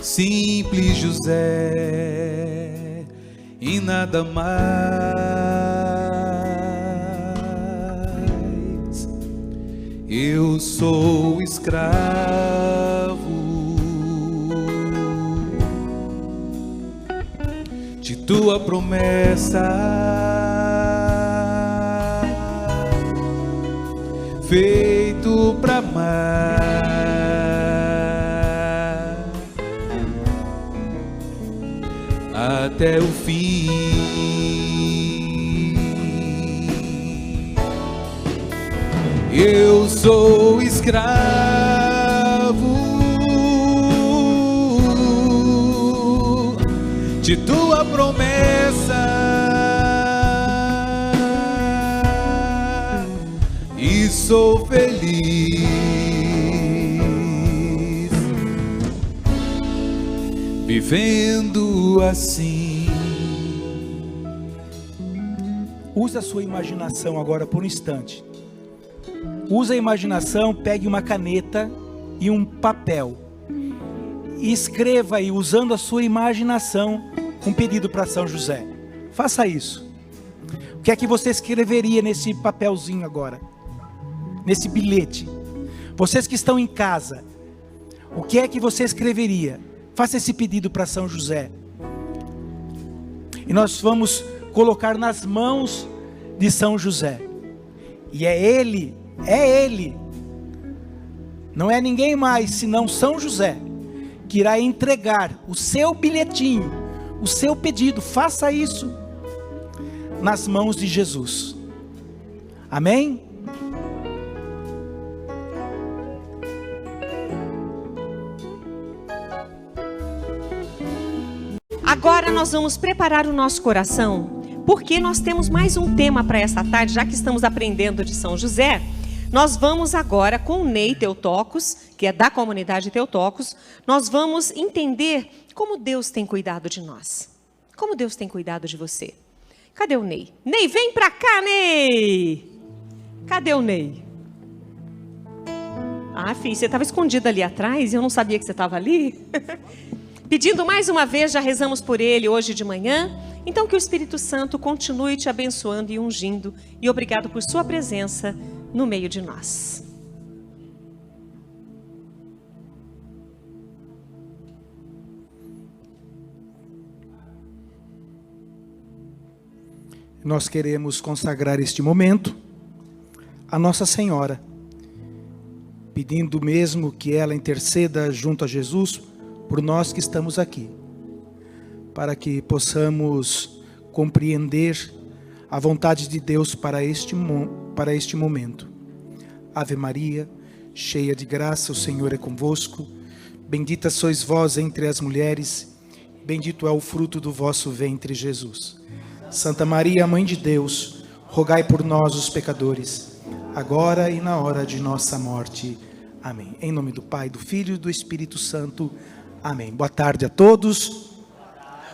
simples José, e nada mais. Eu sou escravo de tua promessa, feito pra amar até o fim. Eu sou escravo de tua promessa e sou feliz vivendo assim. Usa a sua imaginação agora por um instante. Usa a imaginação, pegue uma caneta e um papel. E escreva aí, usando a sua imaginação, um pedido para São José. Faça isso. O que é que você escreveria nesse papelzinho agora? Nesse bilhete? Vocês que estão em casa, o que é que você escreveria? Faça esse pedido para São José. E nós vamos colocar nas mãos de São José. E é Ele, não é ninguém mais senão São José, que irá entregar o seu bilhetinho, o seu pedido. Faça isso nas mãos de Jesus. Amém? Agora nós vamos preparar o nosso coração, porque nós temos mais um tema para essa tarde, já que estamos aprendendo de São José. Nós vamos agora com o Ney Teotocos, que é da comunidade Teotocos, nós vamos entender como Deus tem cuidado de nós. Como Deus tem cuidado de você. Cadê o Ney? Ney, vem pra cá, Ney! Cadê o Ney? Ah, filho, você estava escondido ali atrás e eu não sabia que você estava ali? Pedindo mais uma vez, já rezamos por ele hoje de manhã. Então que o Espírito Santo continue te abençoando e ungindo. E obrigado por sua presença no meio de nós. Nós queremos consagrar este momento a Nossa Senhora, pedindo mesmo que ela interceda junto a Jesus por nós que estamos aqui, para que possamos compreender a vontade de Deus para este momento. Ave Maria, cheia de graça, o Senhor é convosco. Bendita sois vós entre as mulheres, bendito é o fruto do vosso ventre, Jesus. Santa Maria, Mãe de Deus, rogai por nós os pecadores, agora e na hora de nossa morte. Amém. Em nome do Pai, do Filho e do Espírito Santo. Amém. Boa tarde a todos.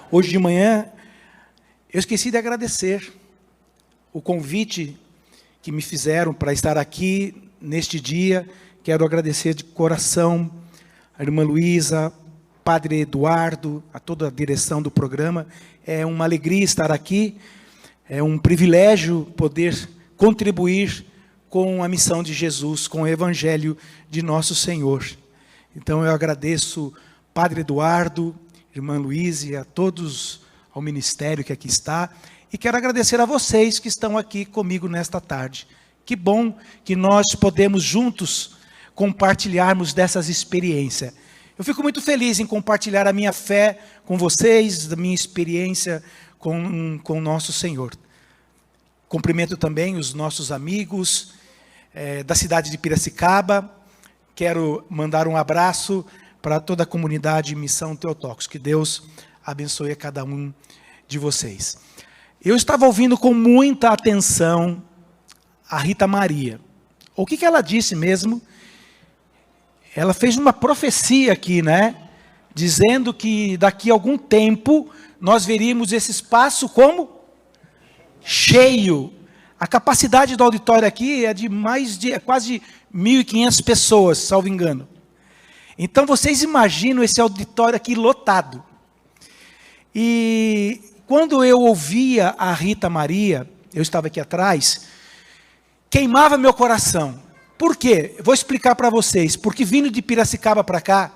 Hoje de manhã, eu esqueci de agradecer o convite que me fizeram para estar aqui neste dia. Quero agradecer de coração a irmã Luísa, Padre Eduardo, a toda a direção do programa. É uma alegria estar aqui, é um privilégio poder contribuir com a missão de Jesus, com o Evangelho de nosso Senhor. Então eu agradeço Padre Eduardo, irmã Luísa e a todos, ao ministério que aqui está. E quero agradecer a vocês que estão aqui comigo nesta tarde. Que bom que nós podemos juntos compartilharmos dessas experiências. Eu fico muito feliz em compartilhar a minha fé com vocês, da minha experiência com o nosso Senhor. Cumprimento também os nossos amigos da cidade de Piracicaba. Quero mandar um abraço para toda a comunidade Missão Teotocos. Que Deus abençoe a cada um de vocês. Eu estava ouvindo com muita atenção a Rita Maria. O que ela disse mesmo? Ela fez uma profecia aqui, né? Dizendo que daqui a algum tempo nós veríamos esse espaço como cheio. A capacidade do auditório aqui é de quase 1.500 pessoas, salvo engano. Então vocês imaginam esse auditório aqui lotado. E quando eu ouvia a Rita Maria, eu estava aqui atrás, queimava meu coração. Por quê? Vou explicar para vocês. Porque vindo de Piracicaba para cá,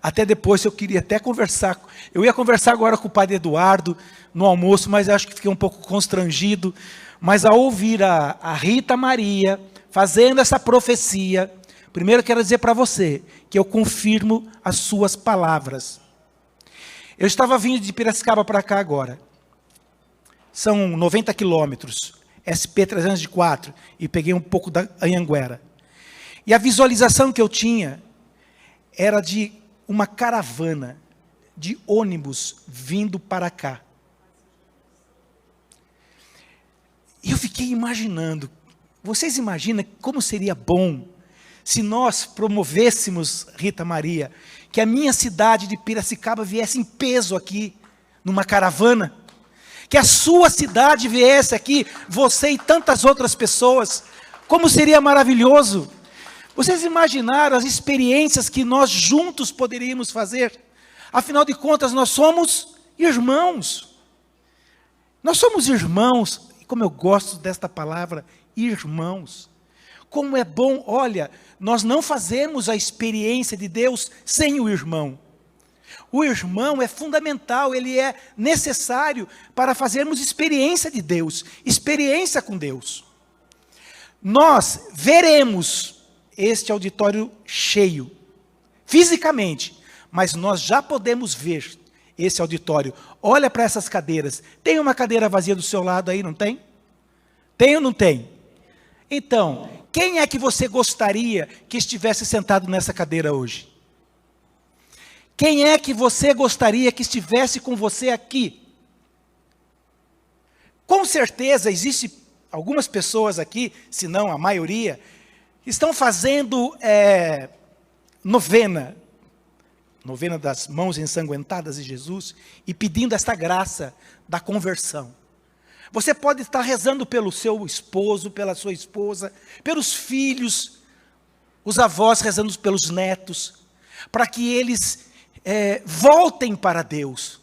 até depois eu queria até conversar. Eu ia conversar agora com o Padre Eduardo no almoço, mas acho que fiquei um pouco constrangido. Mas ao ouvir a Rita Maria fazendo essa profecia, primeiro eu quero dizer para você que eu confirmo as suas palavras. Eu estava vindo de Piracicaba para cá agora. São 90 quilômetros. SP-304, e peguei um pouco da Anhanguera. E a visualização que eu tinha era de uma caravana de ônibus vindo para cá. E eu fiquei imaginando, vocês imaginam como seria bom se nós promovêssemos, Rita Maria, que a minha cidade de Piracicaba viesse em peso aqui, numa caravana, que a sua cidade viesse aqui, você e tantas outras pessoas, como seria maravilhoso. Vocês imaginaram as experiências que nós juntos poderíamos fazer? Afinal de contas, nós somos irmãos. Nós somos irmãos, e como eu gosto desta palavra, irmãos. Como é bom, olha, nós não fazemos a experiência de Deus sem o irmão. O irmão é fundamental, ele é necessário para fazermos experiência de Deus, experiência com Deus. Nós veremos este auditório cheio, fisicamente, mas nós já podemos ver esse auditório. Olha para essas cadeiras. Tem uma cadeira vazia do seu lado aí, não tem? Tem ou não tem? Então, quem é que você gostaria que estivesse sentado nessa cadeira hoje? Quem é que você gostaria que estivesse com você aqui? Com certeza existem algumas pessoas aqui, se não a maioria, que estão fazendo novena das mãos ensanguentadas de Jesus, e pedindo esta graça da conversão. Você pode estar rezando pelo seu esposo, pela sua esposa, pelos filhos, os avós rezando pelos netos, para que eles voltem para Deus.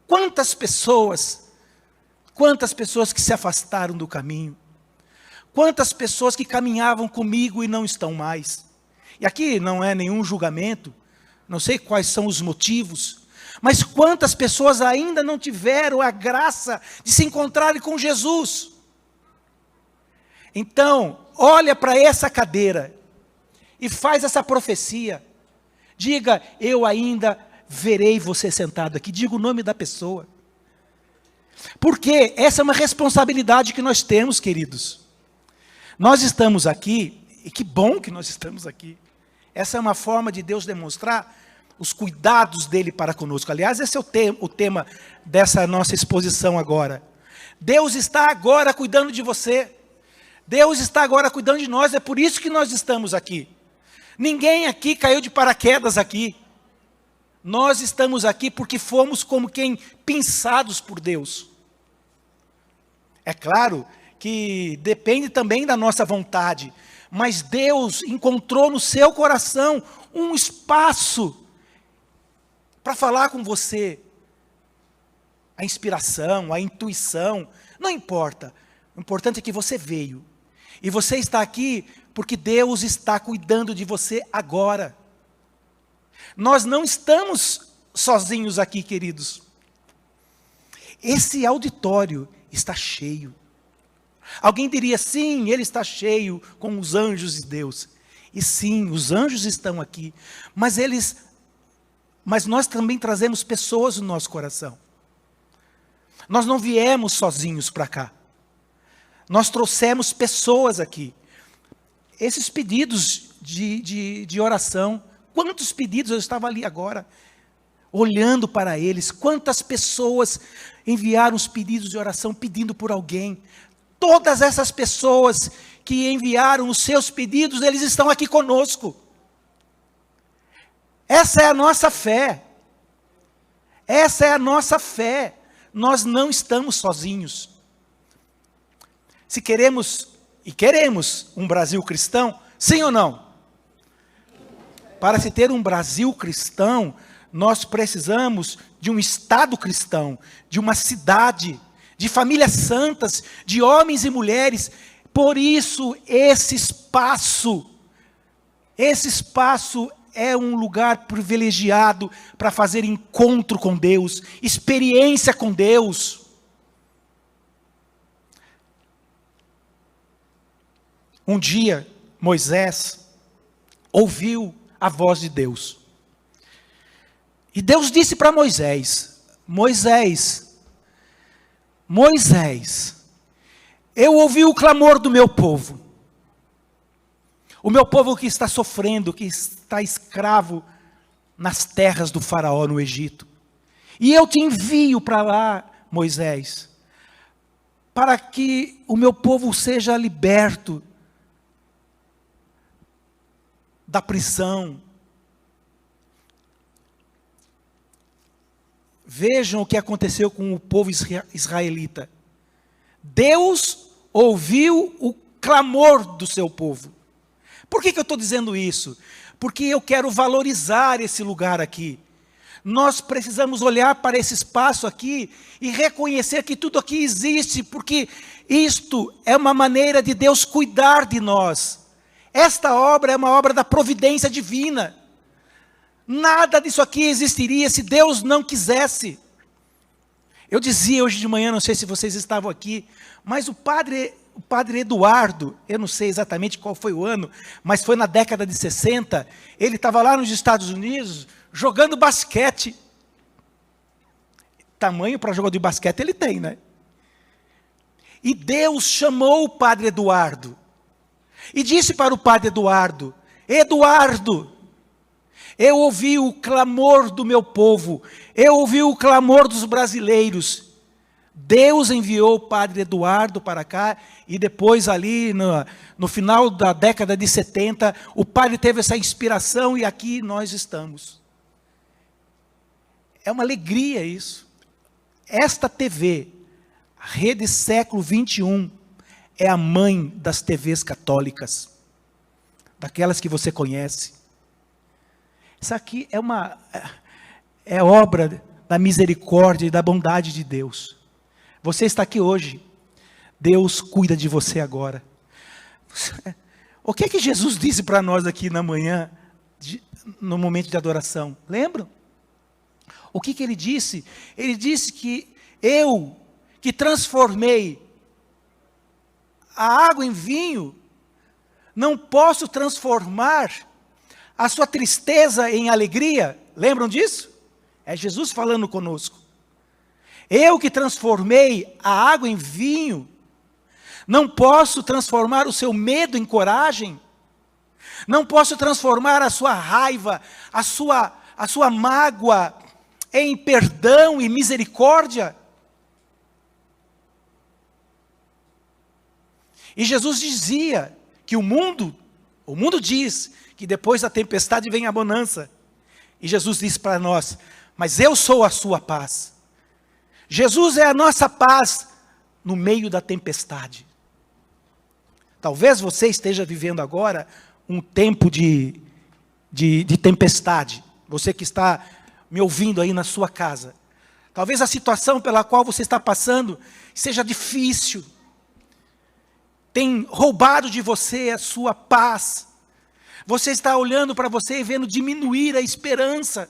Quantas pessoas que se afastaram do caminho, quantas pessoas que caminhavam comigo e não estão mais. E aqui não é nenhum julgamento, não sei quais são os motivos, mas quantas pessoas ainda não tiveram a graça de se encontrarem com Jesus. Então, olha para essa cadeira e faz essa profecia. Diga, eu ainda verei você sentado aqui. Diga o nome da pessoa. Porque essa é uma responsabilidade que nós temos, queridos. Nós estamos aqui, e que bom que nós estamos aqui. Essa é uma forma de Deus demonstrar os cuidados dele para conosco. Aliás, esse é o tema dessa nossa exposição agora. Deus está agora cuidando de você. Deus está agora cuidando de nós. É por isso que nós estamos aqui. Ninguém aqui caiu de paraquedas aqui. Nós estamos aqui porque fomos como quem pinçados por Deus. É claro que depende também da nossa vontade, mas Deus encontrou no seu coração um espaço para falar com você. A inspiração, a intuição, não importa. O importante é que você veio. E você está aqui porque Deus está cuidando de você agora. Nós não estamos sozinhos aqui, queridos. Esse auditório está cheio. Alguém diria, sim, ele está cheio com os anjos de Deus. E sim, os anjos estão aqui. Mas nós também trazemos pessoas no nosso coração. Nós não viemos sozinhos para cá. Nós trouxemos pessoas aqui. Esses pedidos de oração, quantos pedidos eu estava ali agora, olhando para eles, quantas pessoas enviaram os pedidos de oração pedindo por alguém. Todas essas pessoas que enviaram os seus pedidos, eles estão aqui conosco. Essa é a nossa fé. Essa é a nossa fé. Nós não estamos sozinhos. Se queremos, e queremos, um Brasil cristão, sim ou não? Para se ter um Brasil cristão, nós precisamos de um Estado cristão, de uma cidade, de famílias santas, de homens e mulheres. Por isso, esse espaço é um lugar privilegiado para fazer encontro com Deus, experiência com Deus. Um dia, Moisés ouviu a voz de Deus. E Deus disse para Moisés, Moisés, eu ouvi o clamor do meu povo. O meu povo que está sofrendo, que está escravo nas terras do faraó no Egito. E eu te envio para lá, Moisés, para que o meu povo seja liberto da prisão. Vejam o que aconteceu com o povo israelita. Deus ouviu o clamor do seu povo. Por que eu estou dizendo isso? Porque eu quero valorizar esse lugar aqui. Nós precisamos olhar para esse espaço aqui e reconhecer que tudo aqui existe, porque isto é uma maneira de Deus cuidar de nós. Esta obra é uma obra da providência divina. Nada disso aqui existiria se Deus não quisesse. Eu dizia hoje de manhã, não sei se vocês estavam aqui, mas o padre Eduardo, eu não sei exatamente qual foi o ano, mas foi na década de 60, ele estava lá nos Estados Unidos, jogando basquete. Tamanho para jogador de basquete ele tem, né? E Deus chamou o padre Eduardo, e disse para o padre Eduardo: Eduardo, eu ouvi o clamor do meu povo, eu ouvi o clamor dos brasileiros. Deus enviou o padre Eduardo para cá, e depois ali no final da década de 70, o padre teve essa inspiração e aqui nós estamos. É uma alegria isso. Esta TV, a Rede Século XXI, é a mãe das TVs católicas, daquelas que você conhece. Isso aqui é obra da misericórdia e da bondade de Deus. Você está aqui hoje, Deus cuida de você agora. O que é que Jesus disse para nós aqui na manhã, no momento de adoração? Lembram? O que ele disse? Ele disse que eu, que transformei a água em vinho, não posso transformar a sua tristeza em alegria. Lembram disso? É Jesus falando conosco. Eu que transformei a água em vinho, não posso transformar o seu medo em coragem, não posso transformar a sua raiva, a sua mágoa em perdão e misericórdia. E Jesus dizia que o mundo diz que depois da tempestade vem a bonança. E Jesus disse para nós: mas eu sou a sua paz. Jesus é a nossa paz no meio da tempestade. Talvez você esteja vivendo agora um tempo de tempestade. Você que está me ouvindo aí na sua casa. Talvez a situação pela qual você está passando seja difícil. Tem roubado de você a sua paz. Você está olhando para você e vendo diminuir a esperança,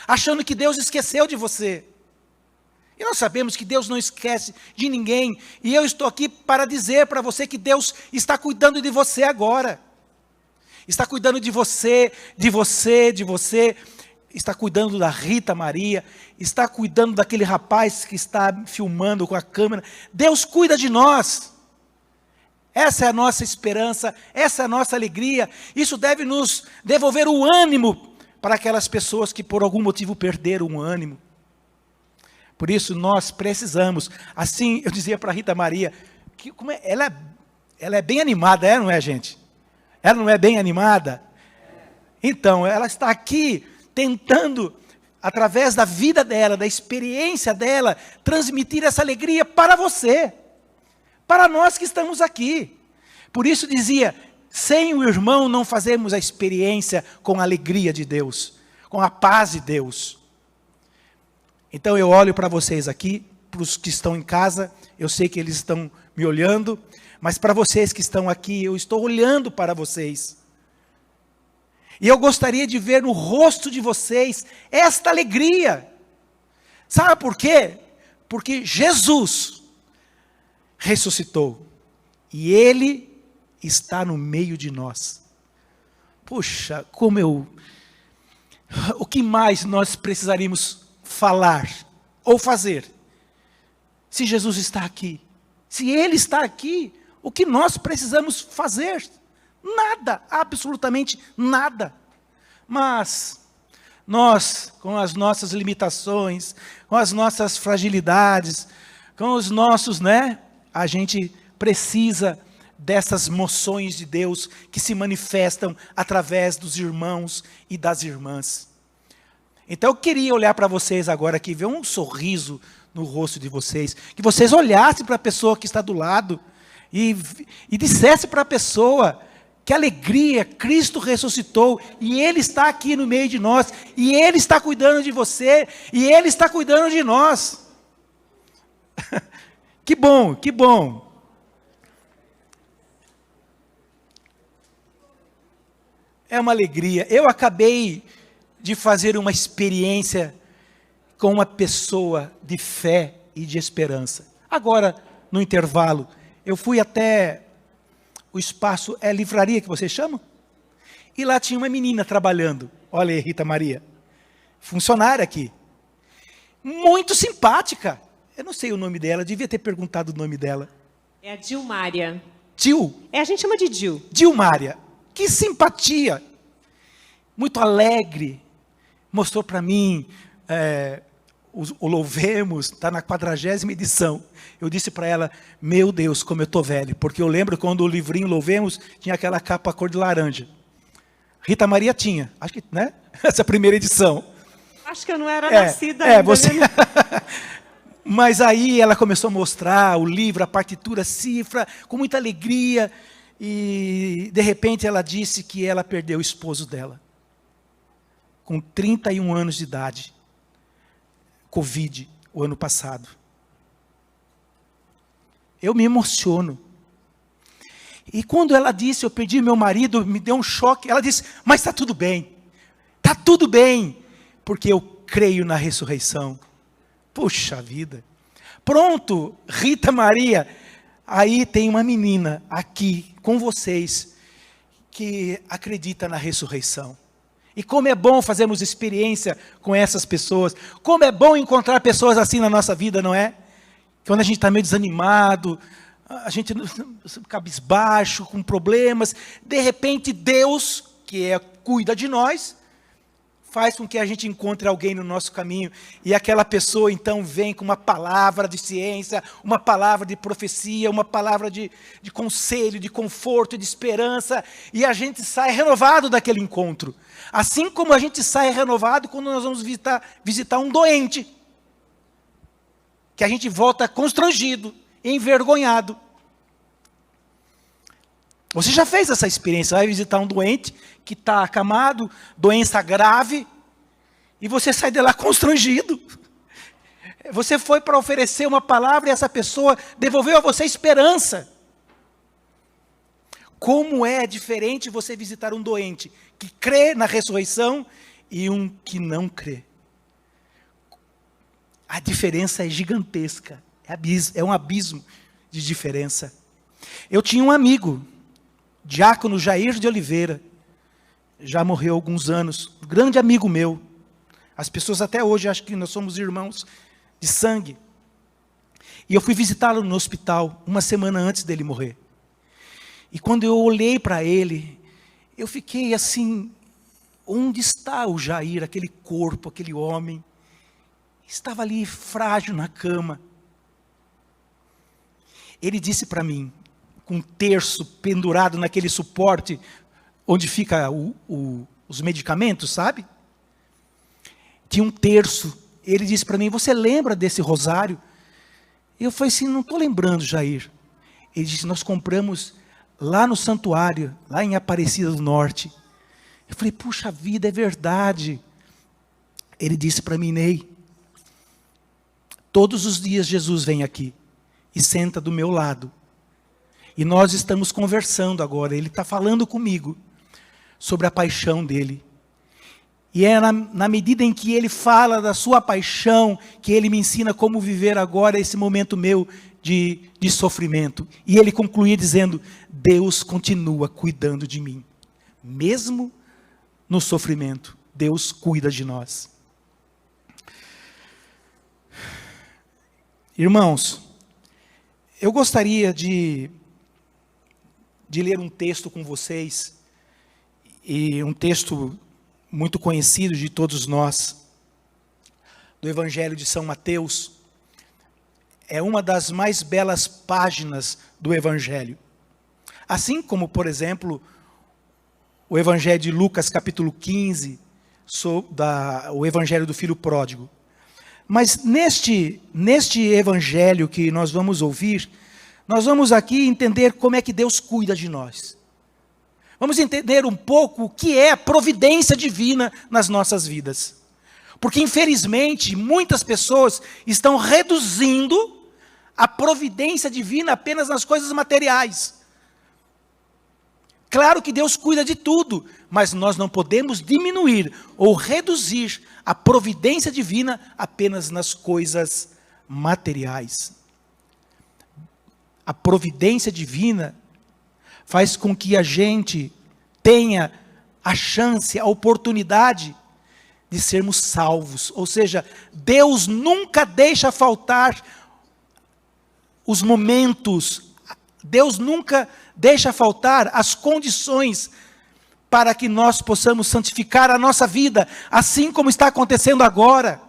achando que Deus esqueceu de você. E nós sabemos que Deus não esquece de ninguém. E eu estou aqui para dizer para você que Deus está cuidando de você agora. Está cuidando de você, está cuidando da Rita Maria, está cuidando daquele rapaz que está filmando com a câmera. Deus cuida de nós. Essa é a nossa esperança, essa é a nossa alegria. Isso deve nos devolver o ânimo para aquelas pessoas que por algum motivo perderam o ânimo. Por isso nós precisamos, assim eu dizia para a Rita Maria, que ela é bem animada, não é, gente? Ela não é bem animada? Então, ela está aqui tentando, através da vida dela, da experiência dela, transmitir essa alegria para você, para nós que estamos aqui. Por isso dizia, sem o irmão não fazemos a experiência com a alegria de Deus, com a paz de Deus. Então eu olho para vocês aqui, para os que estão em casa, eu sei que eles estão me olhando, mas para vocês que estão aqui, eu estou olhando para vocês. E eu gostaria de ver no rosto de vocês esta alegria. Sabe por quê? Porque Jesus ressuscitou. E Ele está no meio de nós. Puxa, o que mais nós precisaríamos falar ou fazer se Jesus está aqui? Se Ele está aqui, o que nós precisamos fazer? Nada, absolutamente nada. Mas nós, com as nossas limitações, com as nossas fragilidades, com os nossos, a gente precisa dessas moções de Deus que se manifestam através dos irmãos e das irmãs. Então eu queria olhar para vocês agora aqui, ver um sorriso no rosto de vocês, que vocês olhassem para a pessoa que está do lado e dissessem para a pessoa: que alegria, Cristo ressuscitou, e Ele está aqui no meio de nós, e Ele está cuidando de você, e Ele está cuidando de nós. Que bom, que bom. É uma alegria. Eu acabei de fazer uma experiência com uma pessoa de fé e de esperança. Agora, no intervalo, eu fui até o espaço, é livraria que vocês chamam? E lá tinha uma menina trabalhando. Olha aí, Rita Maria. Funcionária aqui. Muito simpática. Eu não sei o nome dela, devia ter perguntado o nome dela. É a Dilmária. A gente chama de Dil. Dilmária. Que simpatia. Muito alegre. Mostrou para mim, o Louvemos, está na 40ª edição. Eu disse para ela: meu Deus, como eu estou velho. Porque eu lembro quando o livrinho Louvemos tinha aquela capa cor de laranja. Rita Maria tinha, acho que, né? Essa primeira edição. Acho que eu não era nascida ainda. Você... Mas aí ela começou a mostrar o livro, a partitura, a cifra, com muita alegria. E, de repente, ela disse que ela perdeu o esposo dela. Com 31 anos de idade. Covid, o ano passado. Eu me emociono. E quando ela disse: eu perdi meu marido, me deu um choque. Ela disse: mas está tudo bem. Está tudo bem. Porque eu creio na ressurreição. Puxa vida. Pronto, Rita Maria. Aí tem uma menina aqui com vocês que acredita na ressurreição. E como é bom fazermos experiência com essas pessoas. Como é bom encontrar pessoas assim na nossa vida, não é? Quando a gente está meio desanimado, a gente cabisbaixo, com problemas. De repente Deus, que cuida de nós, faz com que a gente encontre alguém no nosso caminho. E aquela pessoa então vem com uma palavra de ciência, uma palavra de profecia, uma palavra de conselho, de conforto, de esperança. E a gente sai renovado daquele encontro. Assim como a gente sai renovado quando nós vamos visitar um doente. Que a gente volta constrangido, envergonhado. Você já fez essa experiência? Vai visitar um doente que está acamado, doença grave, e você sai de lá constrangido. Você foi para oferecer uma palavra e essa pessoa devolveu a você esperança. Como é diferente você visitar um doente que crê na ressurreição e um que não crê. A diferença é gigantesca, é um abismo de diferença. Eu tinha um amigo, diácono Jair de Oliveira, já morreu há alguns anos, um grande amigo meu. As pessoas até hoje acham que nós somos irmãos de sangue. E eu fui visitá-lo no hospital, uma semana antes dele morrer. E quando eu olhei para ele, eu fiquei assim: onde está o Jair, aquele corpo, aquele homem? Estava ali frágil na cama. Ele disse para mim, com um terço pendurado naquele suporte, onde fica os medicamentos, sabe? Tinha um terço. Ele disse para mim: você lembra desse rosário? Eu falei assim: não estou lembrando, Jair. Ele disse: nós compramos lá no santuário, lá em Aparecida do Norte. Eu falei: puxa vida, é verdade. Ele disse para mim: Ney, todos os dias Jesus vem aqui e senta do meu lado. E nós estamos conversando agora, ele está falando comigo sobre a paixão dele. E é na medida em que ele fala da sua paixão, que ele me ensina como viver agora esse momento meu de sofrimento. E ele concluía dizendo: Deus continua cuidando de mim. Mesmo no sofrimento, Deus cuida de nós. Irmãos, eu gostaria de ler um texto com vocês, e um texto muito conhecido de todos nós, do Evangelho de São Mateus. É uma das mais belas páginas do Evangelho. Assim como, por exemplo, o Evangelho de Lucas, capítulo 15, o Evangelho do Filho Pródigo. Mas neste Evangelho que nós vamos ouvir, nós vamos aqui entender como é que Deus cuida de nós. Vamos entender um pouco o que é a providência divina nas nossas vidas. Porque, infelizmente, muitas pessoas estão reduzindo a providência divina apenas nas coisas materiais. Claro que Deus cuida de tudo, mas nós não podemos diminuir ou reduzir a providência divina apenas nas coisas materiais. A providência divina faz com que a gente tenha a chance, a oportunidade de sermos salvos. Ou seja, Deus nunca deixa faltar os momentos, Deus nunca deixa faltar as condições para que nós possamos santificar a nossa vida, assim como está acontecendo agora.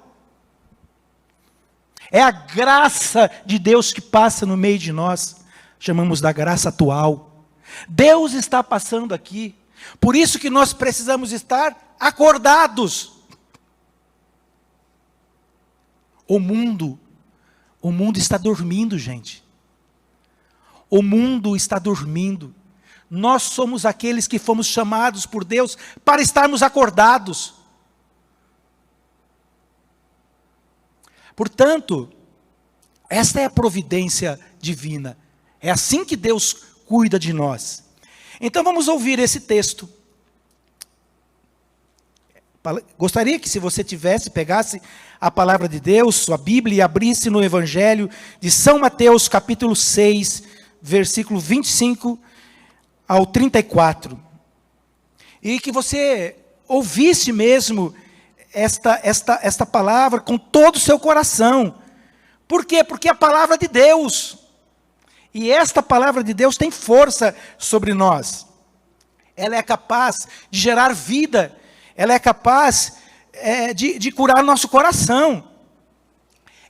É a graça de Deus que passa no meio de nós, chamamos da graça atual. Deus está passando aqui, por isso que nós precisamos estar acordados. O mundo está dormindo, gente. O mundo está dormindo. Nós somos aqueles que fomos chamados por Deus para estarmos acordados. Portanto, esta é a providência divina. É assim que Deus cuida de nós. Então vamos ouvir esse texto. Gostaria que, se você pegasse a palavra de Deus, sua Bíblia, e abrisse no Evangelho de São Mateus, capítulo 6, versículo 25 ao 34. E que você ouvisse mesmo esta palavra com todo o seu coração. Por quê? Porque é a palavra de Deus. E esta palavra de Deus tem força sobre nós. Ela é capaz de gerar vida. Ela é capaz de curar nosso coração.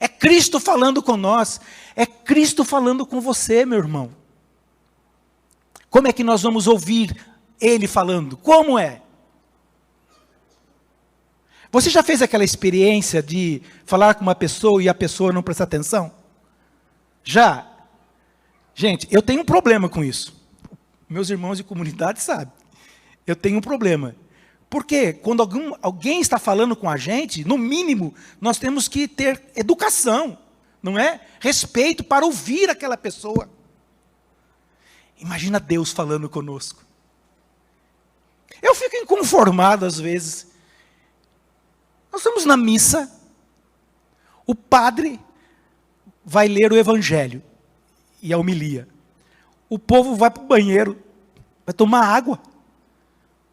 É Cristo falando com nós. É Cristo falando com você, meu irmão. Como é que nós vamos ouvir Ele falando? Como é? Você já fez aquela experiência de falar com uma pessoa e a pessoa não prestar atenção? Já? Gente, eu tenho um problema com isso. Meus irmãos de comunidade sabem. Eu tenho um problema. Porque quando alguém está falando com a gente, no mínimo, nós temos que ter educação, não é? Respeito para ouvir aquela pessoa. Imagina Deus falando conosco. Eu fico inconformado às vezes. Nós estamos na missa, o padre vai ler o Evangelho e a homilia. O povo vai para o banheiro, vai tomar água.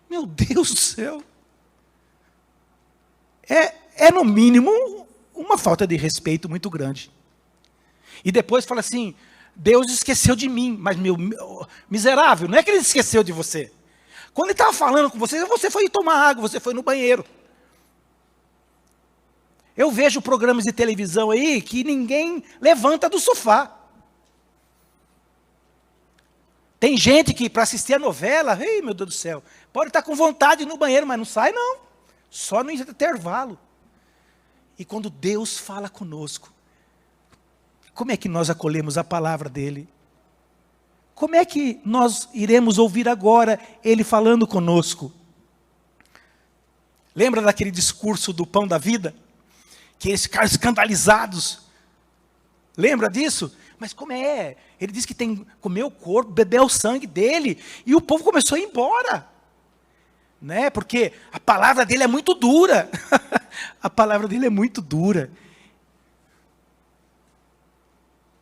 Meu Deus do céu. É no mínimo uma falta de respeito muito grande. E depois fala assim, Deus esqueceu de mim. Mas meu miserável, não é que Ele esqueceu de você. Quando Ele estava falando com você, você foi tomar água, você foi no banheiro. Eu vejo programas de televisão aí que ninguém levanta do sofá. Tem gente que, para assistir a novela, ei, meu Deus do céu, pode estar com vontade de ir no banheiro, mas não sai não. Só no intervalo. E quando Deus fala conosco, como é que nós acolhemos a palavra dEle? Como é que nós iremos ouvir agora Ele falando conosco? Lembra daquele discurso do pão da vida? Que eles ficaram escandalizados. Lembra disso? Mas como é? Ele disse que tem que comer o corpo, beber o sangue dele. E o povo começou a ir embora. Né? Porque a palavra dele é muito dura. A palavra dele é muito dura.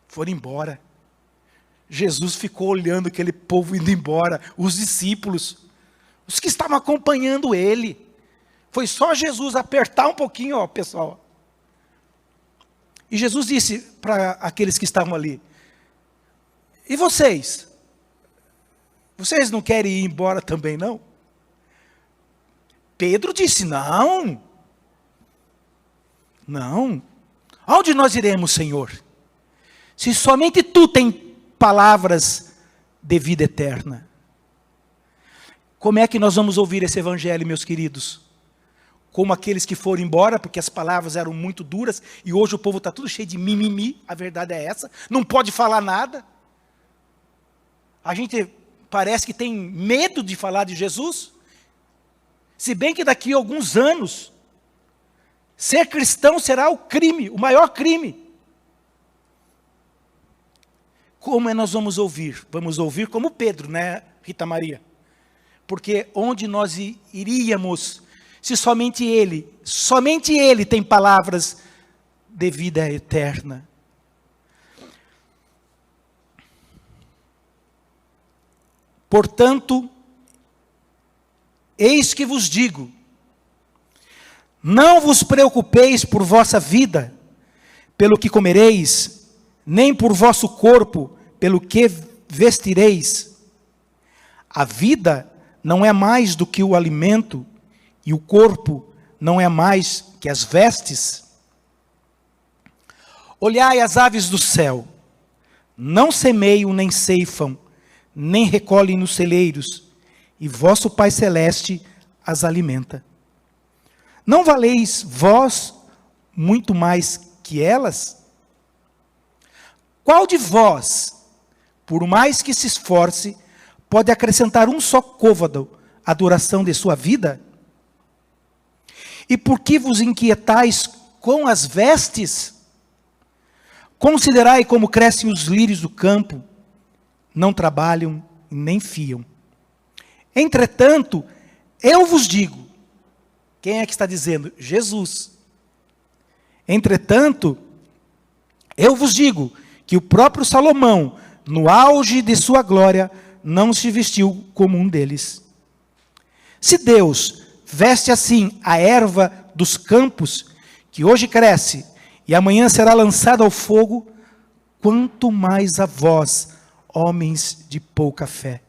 Foram embora. Jesus ficou olhando aquele povo indo embora. Os discípulos. Os que estavam acompanhando ele. Foi só Jesus apertar um pouquinho, ó, pessoal. E Jesus disse para aqueles que estavam ali, e vocês? Vocês não querem ir embora também, não? Pedro disse, não. Não. Aonde nós iremos, Senhor? Se somente Tu tem palavras de vida eterna. Como é que nós vamos ouvir esse evangelho, meus queridos? Como aqueles que foram embora, porque as palavras eram muito duras, e hoje o povo está tudo cheio de mimimi, a verdade é essa, não pode falar nada. A gente parece que tem medo de falar de Jesus, se bem que daqui a alguns anos, ser cristão será o crime, o maior crime. Como nós vamos ouvir? Vamos ouvir como Pedro, né, Rita Maria? Porque onde nós iríamos, se somente Ele tem palavras de vida eterna. Portanto, eis que vos digo, não vos preocupeis por vossa vida, pelo que comereis, nem por vosso corpo, pelo que vestireis. A vida não é mais do que o alimento, e o corpo não é mais que as vestes. Olhai as aves do céu, não semeiam nem ceifam, nem recolhem nos celeiros, e vosso Pai Celeste as alimenta. Não valeis vós muito mais que elas? Qual de vós, por mais que se esforce, pode acrescentar um só côvado à duração de sua vida? E por que vos inquietais com as vestes? Considerai como crescem os lírios do campo, não trabalham e nem fiam. Entretanto, eu vos digo, quem é que está dizendo? Jesus. Entretanto, eu vos digo que o próprio Salomão, no auge de sua glória, não se vestiu como um deles. Se Deus veste assim a erva dos campos, que hoje cresce e amanhã será lançada ao fogo, quanto mais a vós, homens de pouca fé.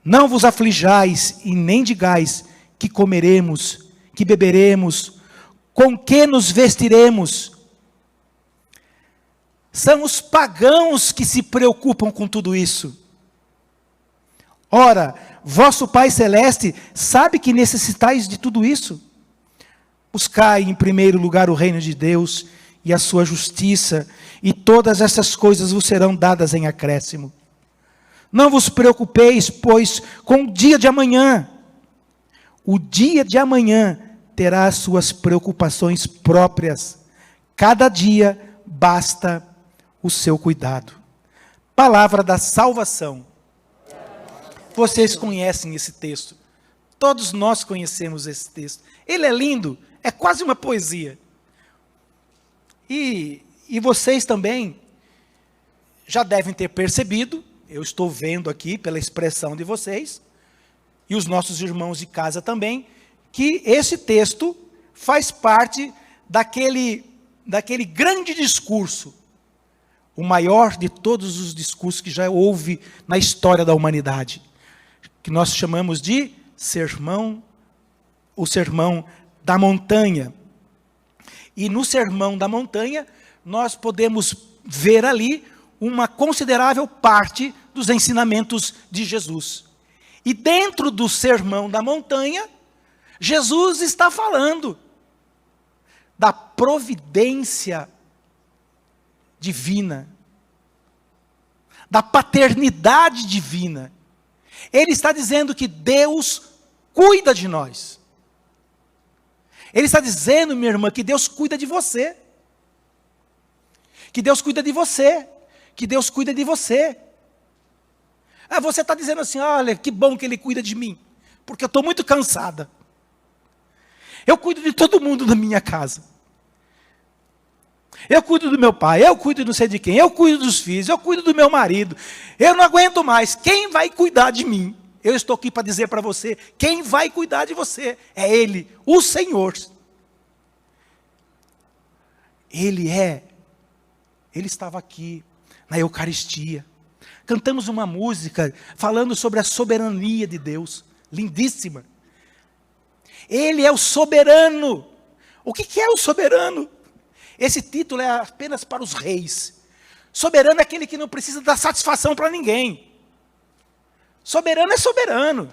Não vos aflijais e nem digais que comeremos, que beberemos, com que nos vestiremos. São os pagãos que se preocupam com tudo isso. Ora, vosso Pai Celeste sabe que necessitais de tudo isso. Buscai em primeiro lugar o reino de Deus e a sua justiça, e todas essas coisas vos serão dadas em acréscimo. Não vos preocupeis, pois, com o dia de amanhã. O dia de amanhã terá as suas preocupações próprias. Cada dia basta o seu cuidado. Palavra da salvação. Vocês conhecem esse texto. Todos nós conhecemos esse texto. Ele é lindo, é quase uma poesia. E vocês também já devem ter percebido, eu estou vendo aqui pela expressão de vocês, e os nossos irmãos de casa também, que esse texto faz parte daquele grande discurso, o maior de todos os discursos que já houve na história da humanidade, que nós chamamos de o Sermão da Montanha. E no Sermão da Montanha, nós podemos ver ali uma considerável parte dos ensinamentos de Jesus. E dentro do Sermão da Montanha, Jesus está falando da providência divina, da paternidade divina. Ele está dizendo que Deus cuida de nós. Ele está dizendo, minha irmã, que Deus cuida de você. Que Deus cuida de você. Que Deus cuida de você. Ah, você está dizendo assim, olha, que bom que Ele cuida de mim. Porque eu estou muito cansada. Eu cuido de todo mundo na minha casa. Eu cuido do meu pai, eu cuido não sei de quem, eu cuido dos filhos, eu cuido do meu marido. Eu não aguento mais. Quem vai cuidar de mim? Eu estou aqui para dizer para você, quem vai cuidar de você é Ele, o Senhor. Ele estava aqui na Eucaristia. Cantamos uma música falando sobre a soberania de Deus, lindíssima. Ele é o soberano. O que é o soberano? Esse título é apenas para os reis. Soberano é aquele que não precisa dar satisfação para ninguém. Soberano é soberano.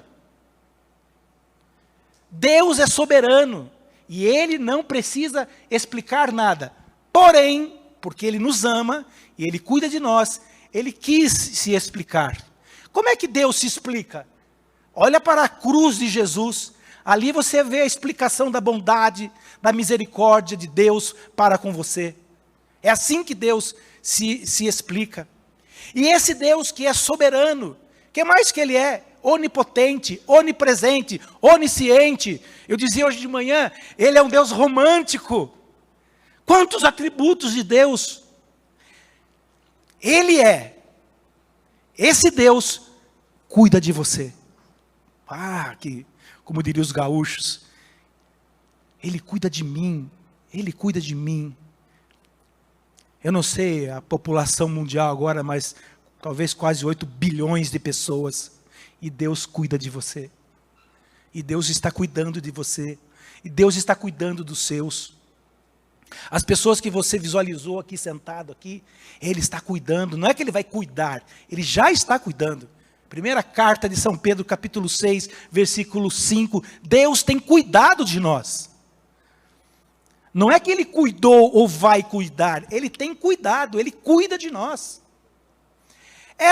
Deus é soberano. E Ele não precisa explicar nada. Porém, porque Ele nos ama e Ele cuida de nós, Ele quis se explicar. Como é que Deus se explica? Olha para a cruz de Jesus. Ali você vê a explicação da bondade, da misericórdia de Deus para com você. É assim que Deus se explica. E esse Deus que é soberano, que mais que Ele é? Onipotente, onipresente, onisciente. Eu dizia hoje de manhã, Ele é um Deus romântico. Quantos atributos de Deus Ele é. Esse Deus cuida de você. Como diriam os gaúchos, Ele cuida de mim, Ele cuida de mim. Eu não sei a população mundial agora, mas talvez quase 8 bilhões de pessoas. E Deus cuida de você. E Deus está cuidando de você. E Deus está cuidando dos seus. As pessoas que você visualizou aqui, sentado aqui, Ele está cuidando. Não é que Ele vai cuidar, Ele já está cuidando. Primeira carta de São Pedro, capítulo 6, versículo 5. Deus tem cuidado de nós. Não é que Ele cuidou ou vai cuidar. Ele tem cuidado, Ele cuida de nós.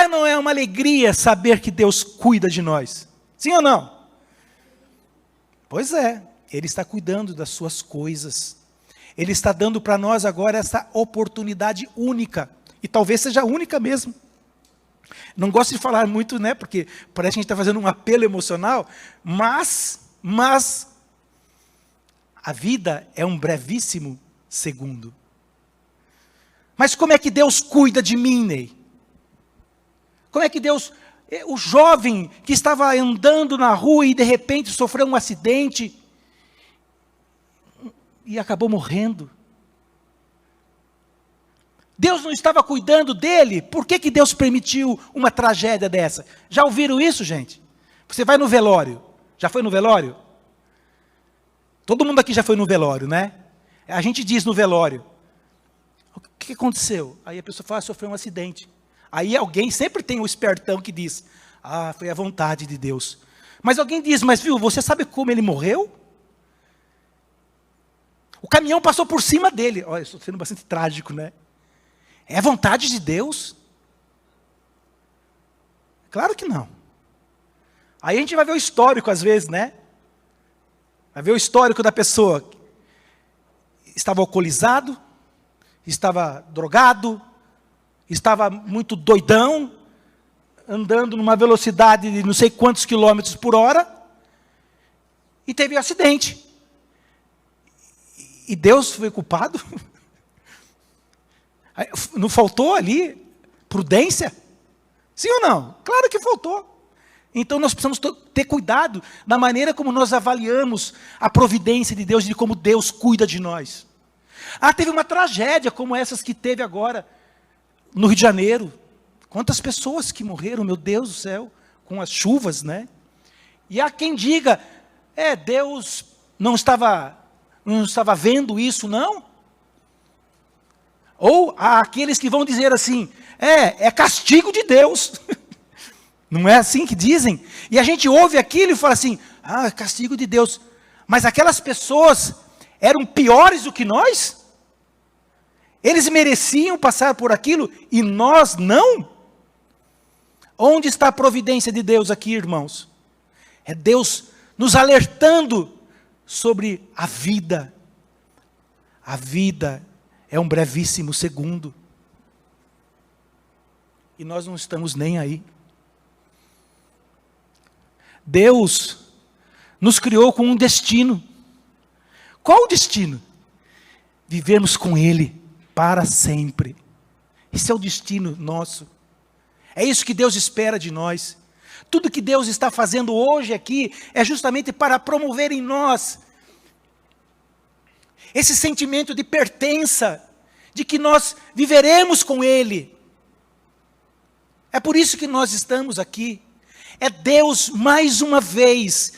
Não é uma alegria saber que Deus cuida de nós? Sim ou não? Pois é, Ele está cuidando das suas coisas. Ele está dando para nós agora essa oportunidade única. E talvez seja única mesmo. Não gosto de falar muito, né? Porque parece que a gente está fazendo um apelo emocional. Mas a vida é um brevíssimo segundo. Mas como é que Deus cuida de mim, Ney? Como é que Deus... O jovem que estava andando na rua e de repente sofreu um acidente e acabou morrendo. Deus não estava cuidando dele? Por que Deus permitiu uma tragédia dessa? Já ouviram isso, gente? Você vai no velório. Já foi no velório? Todo mundo aqui já foi no velório, né? A gente diz no velório. O que aconteceu? Aí a pessoa fala, sofreu um acidente. Aí alguém, sempre tem o espertão que diz, foi a vontade de Deus. Mas alguém diz, mas viu, você sabe como ele morreu? O caminhão passou por cima dele. Olha, estou sendo bastante trágico, né? É a vontade de Deus? Claro que não. Aí a gente vai ver o histórico às vezes, né? Vai ver o histórico da pessoa. Estava alcoolizado, estava drogado, estava muito doidão, andando numa velocidade de não sei quantos quilômetros por hora, e teve um acidente. E Deus foi culpado? Não faltou ali prudência? Sim ou não? Claro que faltou. Então nós precisamos ter cuidado na maneira como nós avaliamos a providência de Deus, de como Deus cuida de nós. Teve uma tragédia como essas que teve agora no Rio de Janeiro. Quantas pessoas que morreram, meu Deus do céu, com as chuvas, né? E há quem diga, Deus não estava vendo isso, não? Ou há aqueles que vão dizer assim, é castigo de Deus. Não é assim que dizem? E a gente ouve aquilo e fala assim, castigo de Deus. Mas aquelas pessoas eram piores do que nós? Eles mereciam passar por aquilo e nós não? Onde está a providência de Deus aqui, irmãos? É Deus nos alertando sobre a vida. A vida é um brevíssimo segundo. E nós não estamos nem aí. Deus nos criou com um destino. Qual o destino? Vivermos com Ele para sempre. Esse é o destino nosso. É isso que Deus espera de nós. Tudo que Deus está fazendo hoje aqui é justamente para promover em nós esse sentimento de pertença, de que nós viveremos com Ele. É por isso que nós estamos aqui. É Deus mais uma vez.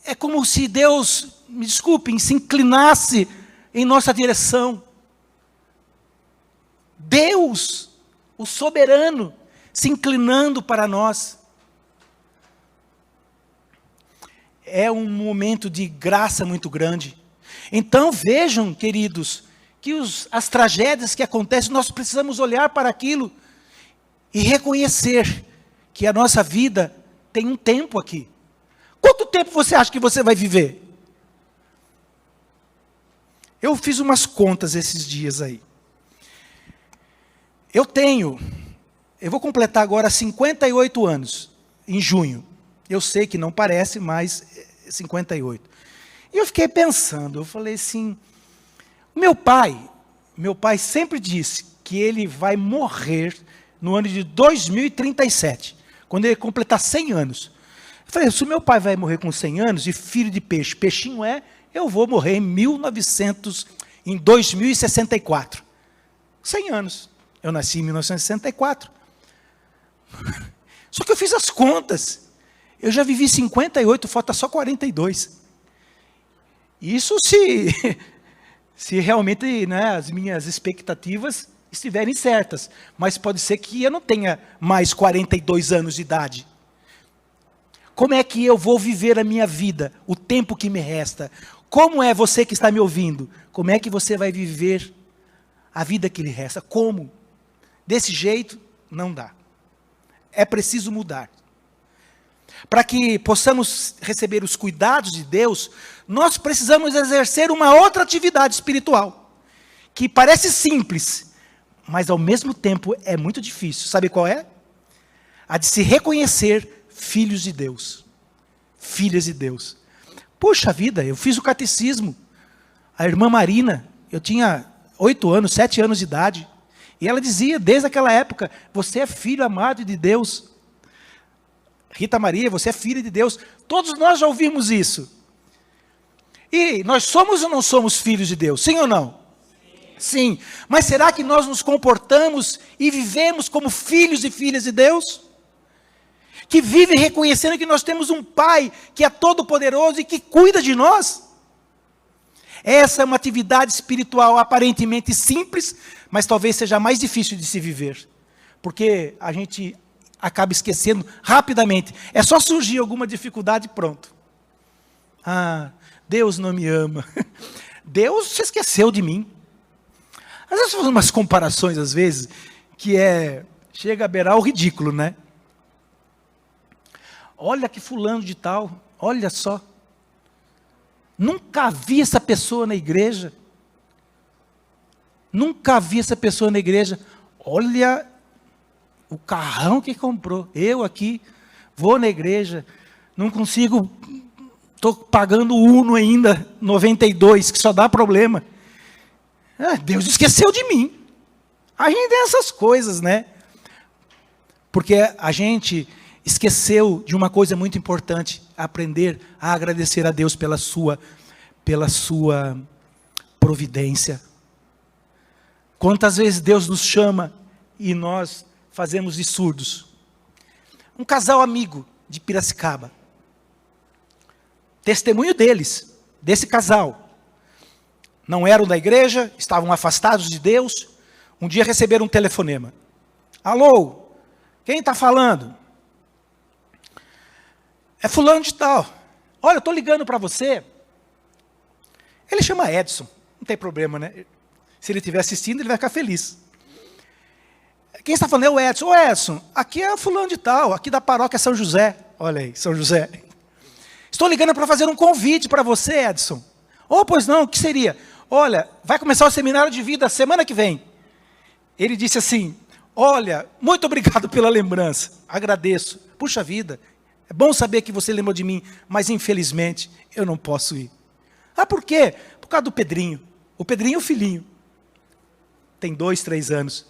É como se Deus, me desculpem, se inclinasse em nossa direção. Deus, o soberano, se inclinando para nós. é um momento de graça muito grande. Então vejam, queridos, que as tragédias que acontecem, nós precisamos olhar para aquilo e reconhecer que a nossa vida tem um tempo aqui. Quanto tempo você acha que você vai viver? Eu fiz umas contas esses dias aí. Eu vou completar agora 58 anos, em junho. Eu sei que não parece, mas 58. E eu fiquei pensando, eu falei assim, meu pai sempre disse que ele vai morrer no ano de 2037, quando ele completar 100 anos. Eu falei, se o meu pai vai morrer com 100 anos, e filho de peixe, peixinho eu vou morrer em 2064. 100 anos. Eu nasci em 1964. Só que eu fiz as contas. Eu já vivi 58, falta só 42. Isso se realmente, né, as minhas expectativas estiverem certas. Mas pode ser que eu não tenha mais 42 anos de idade. Como é que eu vou viver a minha vida, o tempo que me resta? Como é você que está me ouvindo? Como é que você vai viver a vida que lhe resta? Como? Desse jeito, não dá. É preciso mudar. Para que possamos receber os cuidados de Deus, nós precisamos exercer uma outra atividade espiritual, que parece simples, mas ao mesmo tempo é muito difícil. Sabe qual é? A de se reconhecer filhos de Deus. Filhas de Deus. Puxa vida, eu fiz o catecismo. A irmã Marina, eu tinha 8 anos, 7 anos de idade. E ela dizia, desde aquela época, você é filho amado de Deus. Rita Maria, você é filha de Deus. Todos nós já ouvimos isso. E nós somos ou não somos filhos de Deus? Sim ou não? Sim. Mas será que nós nos comportamos e vivemos como filhos e filhas de Deus? Que vive reconhecendo que nós temos um Pai que é todo-poderoso e que cuida de nós? Essa é uma atividade espiritual aparentemente simples, mas talvez seja mais difícil de se viver. Porque a gente acaba esquecendo rapidamente. É só surgir alguma dificuldade e pronto. Ah, Deus não me ama. Deus se esqueceu de mim. Às vezes fazemos umas comparações, às vezes, que chega a beirar o ridículo, né? Olha que fulano de tal, olha só. Nunca vi essa pessoa na igreja. Nunca vi essa pessoa na igreja. Olha o carrão que comprou. Eu aqui vou na igreja, não consigo, estou pagando o Uno ainda, 92, que só dá problema. Deus esqueceu de mim. A gente tem essas coisas, né? Porque a gente esqueceu de uma coisa muito importante, aprender a agradecer a Deus pela sua providência. Quantas vezes Deus nos chama e nós fazemos de surdos. Um casal amigo de Piracicaba. Testemunho desse casal. Não eram da igreja, estavam afastados de Deus. Um dia receberam um telefonema. Alô, quem está falando? É fulano de tal. Olha, eu estou ligando para você. Ele chama Edson. Não tem problema, né? Se ele estiver assistindo, ele vai ficar feliz. Quem está falando é o Edson. Ô Edson, aqui é fulano de tal, aqui da paróquia São José. Olha aí, São José. Estou ligando para fazer um convite para você, Edson. Pois não, o que seria? Olha, vai começar o seminário de vida semana que vem. Ele disse assim, olha, muito obrigado pela lembrança. Agradeço. Puxa vida, é bom saber que você lembrou de mim, mas infelizmente eu não posso ir. Por quê? Por causa do Pedrinho. O Pedrinho é o filhinho. Tem 2, 3 anos.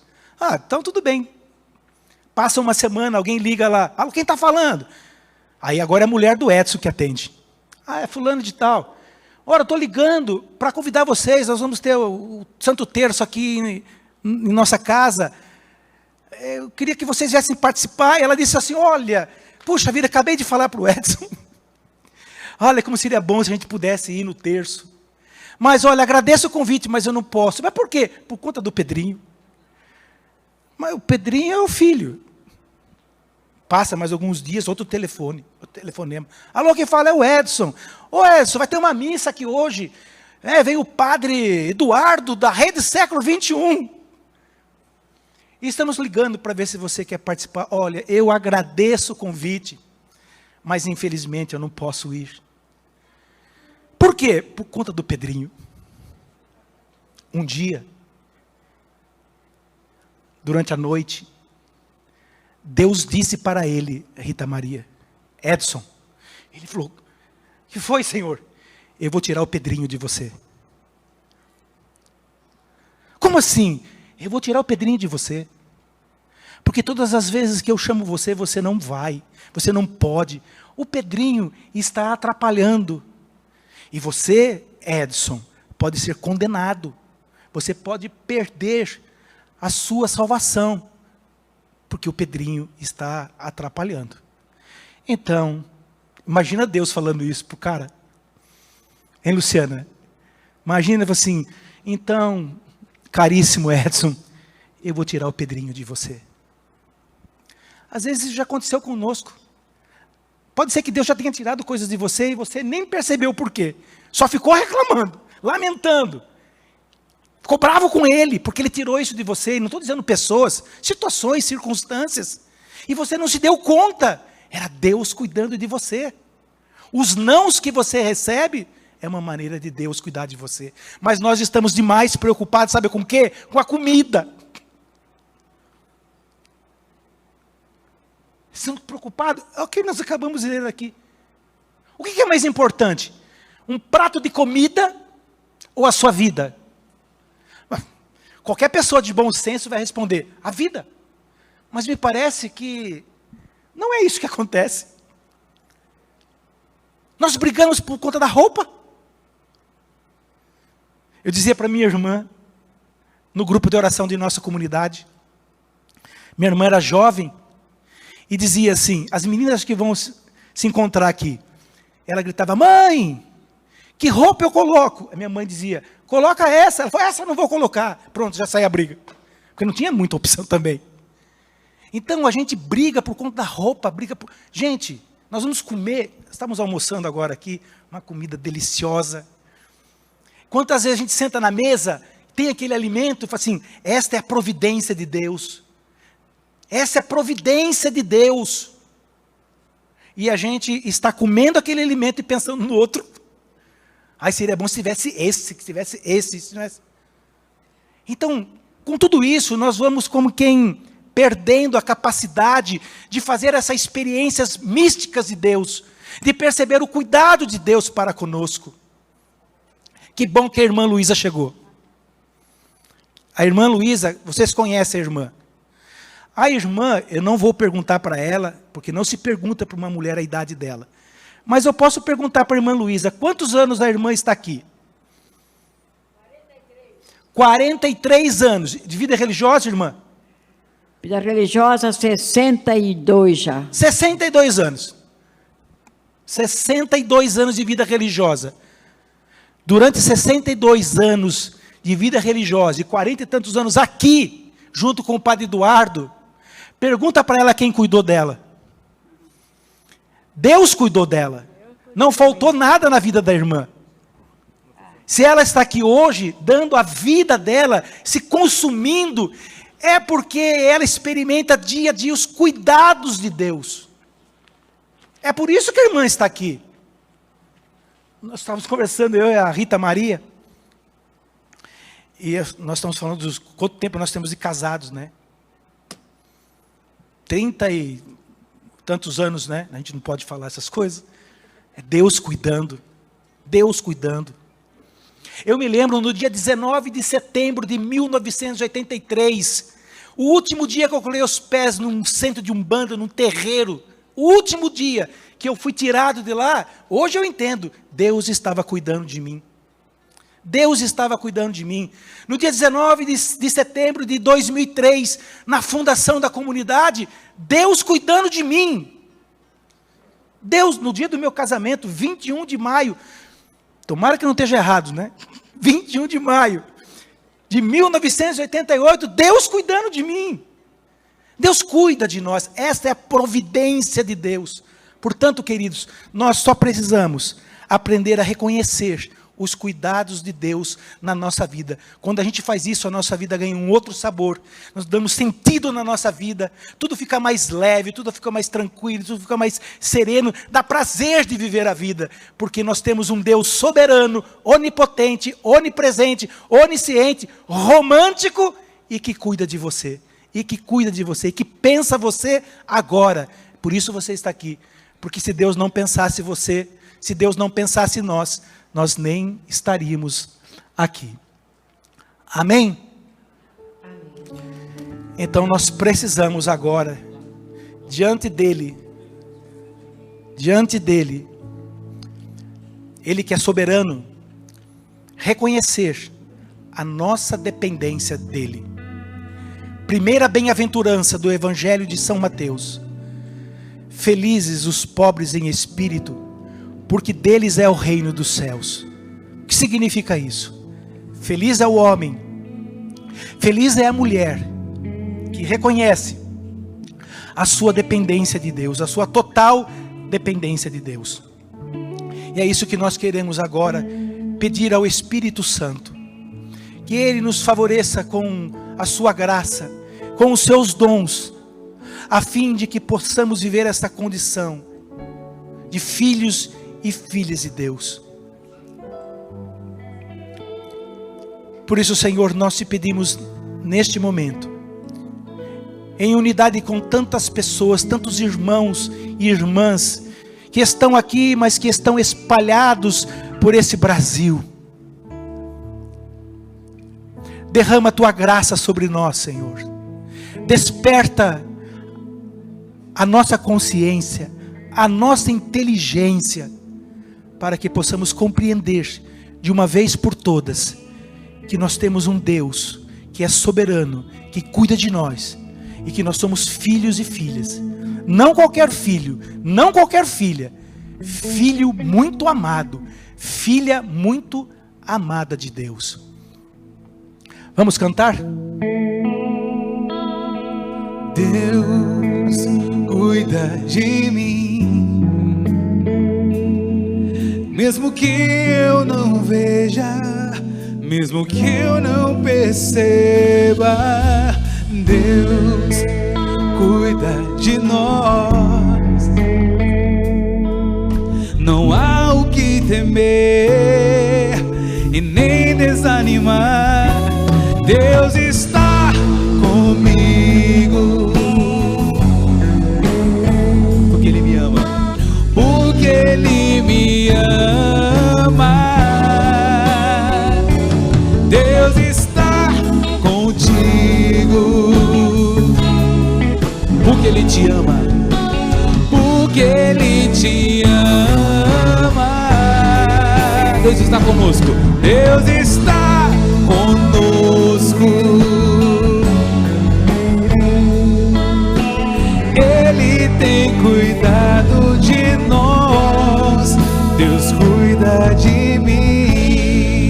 Então tudo bem. Passa uma semana, alguém liga lá. Alô, quem está falando? Aí agora é a mulher do Edson que atende. É fulano de tal. Ora, eu estou ligando para convidar vocês. Nós vamos ter o Santo Terço aqui em nossa casa. Eu queria que vocês viessem participar. E ela disse assim, olha, puxa vida, acabei de falar para o Edson. Olha, como seria bom se a gente pudesse ir no terço. Mas olha, agradeço o convite, mas eu não posso. Mas por quê? Por conta do Pedrinho. Mas o Pedrinho é o filho. Passa mais alguns dias, outro telefonema. Alô, quem fala é o Edson. Ô Edson, vai ter uma missa aqui hoje. Vem o padre Eduardo, da Rede Século XXI. E estamos ligando para ver se você quer participar. Olha, eu agradeço o convite, mas infelizmente eu não posso ir. Por quê? Por conta do Pedrinho. Um dia, durante a noite, Deus disse para ele, Rita Maria, Edson, ele falou, o que foi, Senhor? Eu vou tirar o Pedrinho de você. Como assim? Eu vou tirar o Pedrinho de você. Porque todas as vezes que eu chamo você, você não vai, você não pode. O Pedrinho está atrapalhando. E você, Edson, pode ser condenado. Você pode perder a sua salvação. Porque o Pedrinho está atrapalhando. Então, imagina Deus falando isso para o cara. Hein, Luciana? Imagina assim, então, caríssimo Edson, eu vou tirar o Pedrinho de você. Às vezes isso já aconteceu conosco. Pode ser que Deus já tenha tirado coisas de você e você nem percebeu por quê. Só ficou reclamando, lamentando. Ficou bravo com ele, porque ele tirou isso de você. E não estou dizendo pessoas, situações, circunstâncias. E você não se deu conta. Era Deus cuidando de você. Os nãos que você recebe é uma maneira de Deus cuidar de você. Mas nós estamos demais preocupados, sabe com o quê? Com a comida. Estamos preocupados? É o que nós acabamos de ler aqui. O que é mais importante? Um prato de comida ou a sua vida? Qualquer pessoa de bom senso vai responder, a vida. Mas me parece que não é isso que acontece. Nós brigamos por conta da roupa. Eu dizia para minha irmã, no grupo de oração de nossa comunidade, minha irmã era jovem, e dizia assim, as meninas que vão se encontrar aqui, ela gritava, mãe, que roupa eu coloco? A minha mãe dizia, coloca essa. Ela falou, essa eu não vou colocar. Pronto, já sai a briga. Porque não tinha muita opção também. Então a gente briga por conta da roupa, Gente, nós vamos comer, estamos almoçando agora aqui, uma comida deliciosa. Quantas vezes a gente senta na mesa, tem aquele alimento e fala assim, esta é a providência de Deus. Essa é a providência de Deus. E a gente está comendo aquele alimento e pensando no outro. Ai, seria bom se tivesse esse, se tivesse. Então, com tudo isso, nós vamos como quem perdendo a capacidade de fazer essas experiências místicas de Deus, de perceber o cuidado de Deus para conosco. Que bom que a irmã Luísa chegou. A irmã Luísa, vocês conhecem a irmã. A irmã, eu não vou perguntar para ela, porque não se pergunta para uma mulher a idade dela. Mas eu posso perguntar para a irmã Luísa, quantos anos a irmã está aqui? 43 anos. De vida religiosa, irmã? Vida religiosa, 62 já. 62 anos. 62 anos de vida religiosa. Durante 62 anos de vida religiosa e 40 e tantos anos aqui, junto com o padre Eduardo, pergunta para ela quem cuidou dela. Deus cuidou dela. Não faltou nada na vida da irmã. Se ela está aqui hoje, dando a vida dela, se consumindo, é porque ela experimenta dia a dia os cuidados de Deus. É por isso que a irmã está aqui. Nós estávamos conversando, eu e a Rita Maria, e nós estamos falando dos quanto tempo nós temos de casados, né? 30 e tantos anos, né? A gente não pode falar essas coisas. É Deus cuidando. Deus cuidando. Eu me lembro no dia 19 de setembro de 1983, o último dia que eu coloquei os pés num centro de umbanda, num terreiro, o último dia que eu fui tirado de lá, hoje eu entendo, Deus estava cuidando de mim. Deus estava cuidando de mim. No dia 19 de setembro de 2003, na fundação da comunidade, Deus cuidando de mim. Deus, no dia do meu casamento, 21 de maio, tomara que não esteja errado, né? 21 de maio de 1988, Deus cuidando de mim. Deus cuida de nós, essa é a providência de Deus. Portanto, queridos, nós só precisamos aprender a reconhecer os cuidados de Deus na nossa vida. Quando a gente faz isso, a nossa vida ganha um outro sabor. Nós damos sentido na nossa vida. Tudo fica mais leve, tudo fica mais tranquilo, tudo fica mais sereno. Dá prazer de viver a vida. Porque nós temos um Deus soberano, onipotente, onipresente, onisciente, romântico e que cuida de você. E que cuida de você, e que pensa você agora. Por isso você está aqui. Porque se Deus não pensasse você, se Deus não pensasse nós nem estaríamos aqui. Amém? Então nós precisamos agora, diante dele, ele que é soberano, reconhecer a nossa dependência dele. Primeira bem-aventurança do Evangelho de São Mateus. Felizes os pobres em espírito, porque deles é o reino dos céus. O que significa isso? Feliz é o homem, feliz é a mulher, que reconhece a sua dependência de Deus, a sua total dependência de Deus. E é isso que nós queremos agora, pedir ao Espírito Santo, que Ele nos favoreça com a sua graça, com os seus dons, a fim de que possamos viver essa condição de filhos e filhas de Deus. Por isso, Senhor, nós te pedimos neste momento, em unidade com tantas pessoas, tantos irmãos e irmãs, que estão aqui, mas que estão espalhados por esse Brasil. Derrama a tua graça sobre nós, Senhor. Desperta a nossa consciência, a nossa inteligência, para que possamos compreender de uma vez por todas, que nós temos um Deus que é soberano, que cuida de nós, e que nós somos filhos e filhas. Não qualquer filho, não qualquer filha, filho muito amado, filha muito amada de Deus. Vamos cantar? Deus cuida de mim, mesmo que eu não veja, mesmo que eu não perceba. Deus cuida de nós, não há o que temer e nem desanimar. Deus está comigo, porque Ele me ama, porque Ele me ama. Deus está contigo, porque Ele te ama, porque Ele te ama. Deus está conosco, Deus está conosco. Ele tem cuidado de nós, Deus cuida de mim.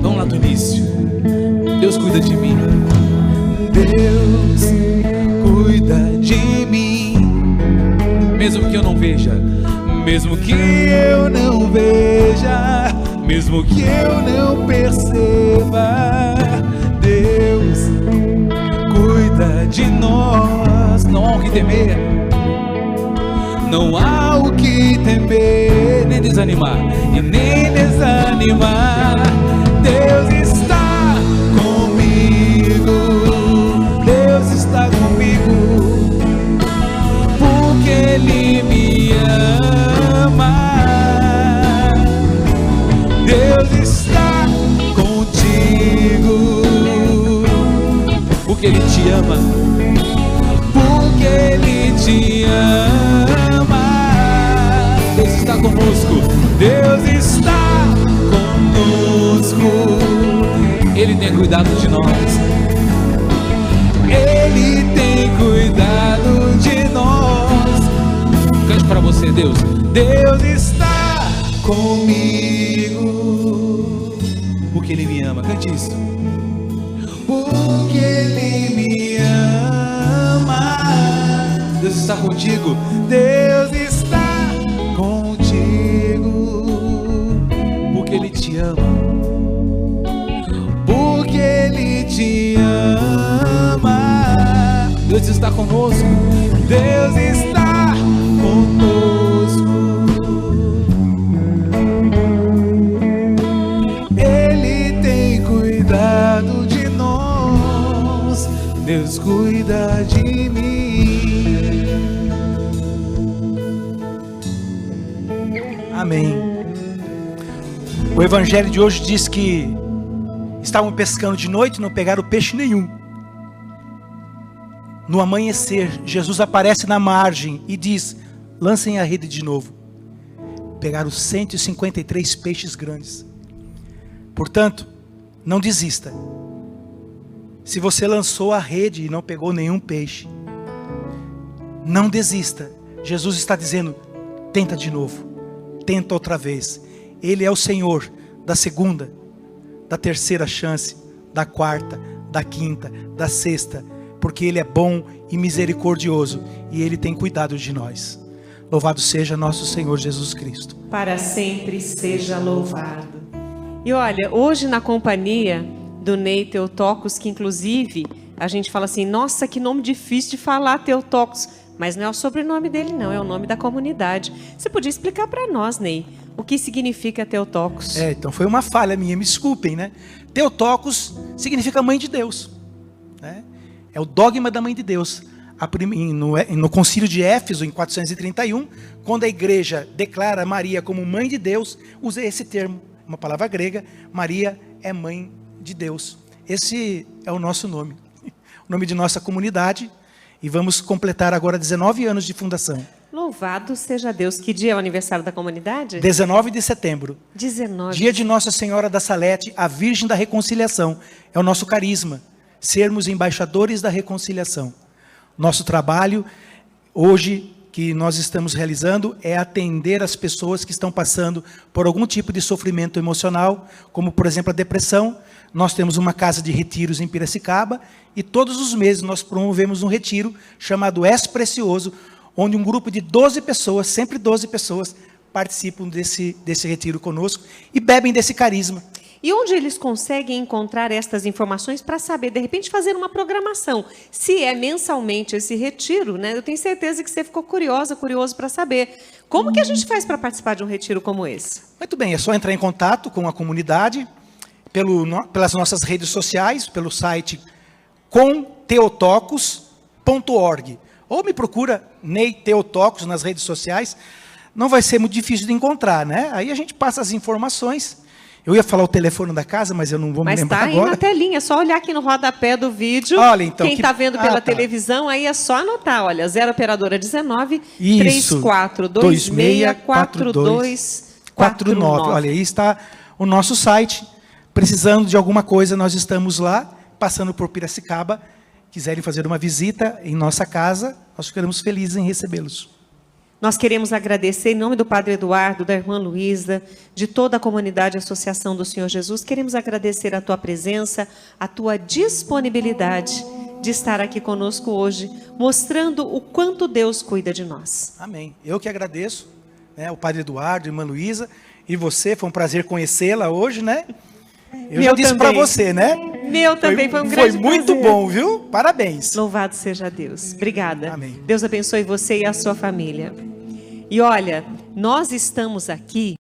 Vamos lá do início. Deus cuida de mim, Deus cuida de mim, mesmo que eu não veja, mesmo que eu não veja, mesmo que eu não perceba. Deus cuida de nós, não há o que temer, não há o que temer, nem desanimar, e nem desanimar. Deus está comigo, Deus está comigo, porque Ele me ama. Deus está contigo, porque Ele te ama, porque Ele te ama. Deus está conosco, Deus está conosco. Ele tem cuidado de nós, Ele tem cuidado de nós. Cante para você, Deus. Deus está comigo, porque Ele me ama. Cante isso. Porque Ele me ama. está contigo. Deus está contigo, porque Ele te ama. Porque Ele te ama. Deus está conosco. Deus está conosco. Ele tem cuidado de nós. Deus cuida de mim. Amém. O evangelho de hoje diz que estavam pescando de noite e não pegaram peixe nenhum. No amanhecer, Jesus aparece na margem e diz: lancem a rede de novo. Pegaram 153 peixes grandes. Portanto, não desista. Se você lançou a rede e não pegou nenhum peixe, não desista. Jesus está dizendo: tenta de novo, tenta outra vez. Ele é o Senhor da segunda, da terceira chance, da quarta, da quinta, da sexta, porque Ele é bom e misericordioso e Ele tem cuidado de nós. Louvado seja nosso Senhor Jesus Cristo. Para sempre seja louvado. E olha, hoje na companhia do Ney Teotocos, que inclusive a gente fala assim: nossa, que nome difícil de falar, Teotocos. Mas não é o sobrenome dele não, é o nome da comunidade. Você podia explicar para nós, Ney, o que significa Teotocos? Então foi uma falha minha, me desculpem, né? Teotocos significa mãe de Deus, né? É o dogma da mãe de Deus. No concílio de Éfeso, em 431, quando a igreja declara Maria como mãe de Deus, usa esse termo, uma palavra grega: Maria é mãe de Deus. Esse é o nosso nome, o nome de nossa comunidade, e vamos completar agora 19 anos de fundação. Louvado seja Deus. Que dia é o aniversário da comunidade? 19 de setembro. 19. Dia de Nossa Senhora da Salete, a Virgem da Reconciliação. É o nosso carisma, sermos embaixadores da reconciliação. Nosso trabalho hoje que nós estamos realizando é atender as pessoas que estão passando por algum tipo de sofrimento emocional, como por exemplo a depressão. Nós temos uma casa de retiros em Piracicaba e todos os meses nós promovemos um retiro chamado És Precioso, onde um grupo de 12 pessoas, sempre 12 pessoas, participam desse retiro conosco e bebem desse carisma. E onde eles conseguem encontrar estas informações para saber, de repente, fazer uma programação? Se é mensalmente esse retiro, né? Eu tenho certeza que você ficou curioso para saber. Como que a gente faz para participar de um retiro como esse? Muito bem, é só entrar em contato com a comunidade, pelas nossas redes sociais, pelo site comteotocos.org. Ou me procura Ney Teotocos nas redes sociais. Não vai ser muito difícil de encontrar, né? Aí a gente passa as informações. Eu ia falar o telefone da casa, mas eu não vou me lembrar agora. Mas está aí na telinha, é só olhar aqui no rodapé do vídeo. Olha, então, quem está vendo pela televisão, aí é só anotar, olha, 0 operadora 19 3426 4249. Olha, aí está o nosso site. Precisando de alguma coisa, nós estamos lá, passando por Piracicaba. Quiserem fazer uma visita em nossa casa, nós ficaremos felizes em recebê-los. Nós queremos agradecer, em nome do Padre Eduardo, da irmã Luísa, de toda a comunidade e Associação do Senhor Jesus, queremos agradecer a tua presença, a tua disponibilidade de estar aqui conosco hoje, mostrando o quanto Deus cuida de nós. Amém. Eu que agradeço, né, o Padre Eduardo, a irmã Luísa, e você, foi um prazer conhecê-la hoje, né? Eu já disse para você, né? Meu também, foi um grande prazer. Foi muito bom, viu? Parabéns. Louvado seja Deus. Obrigada. Amém. Deus abençoe você e a sua família. E olha, nós estamos aqui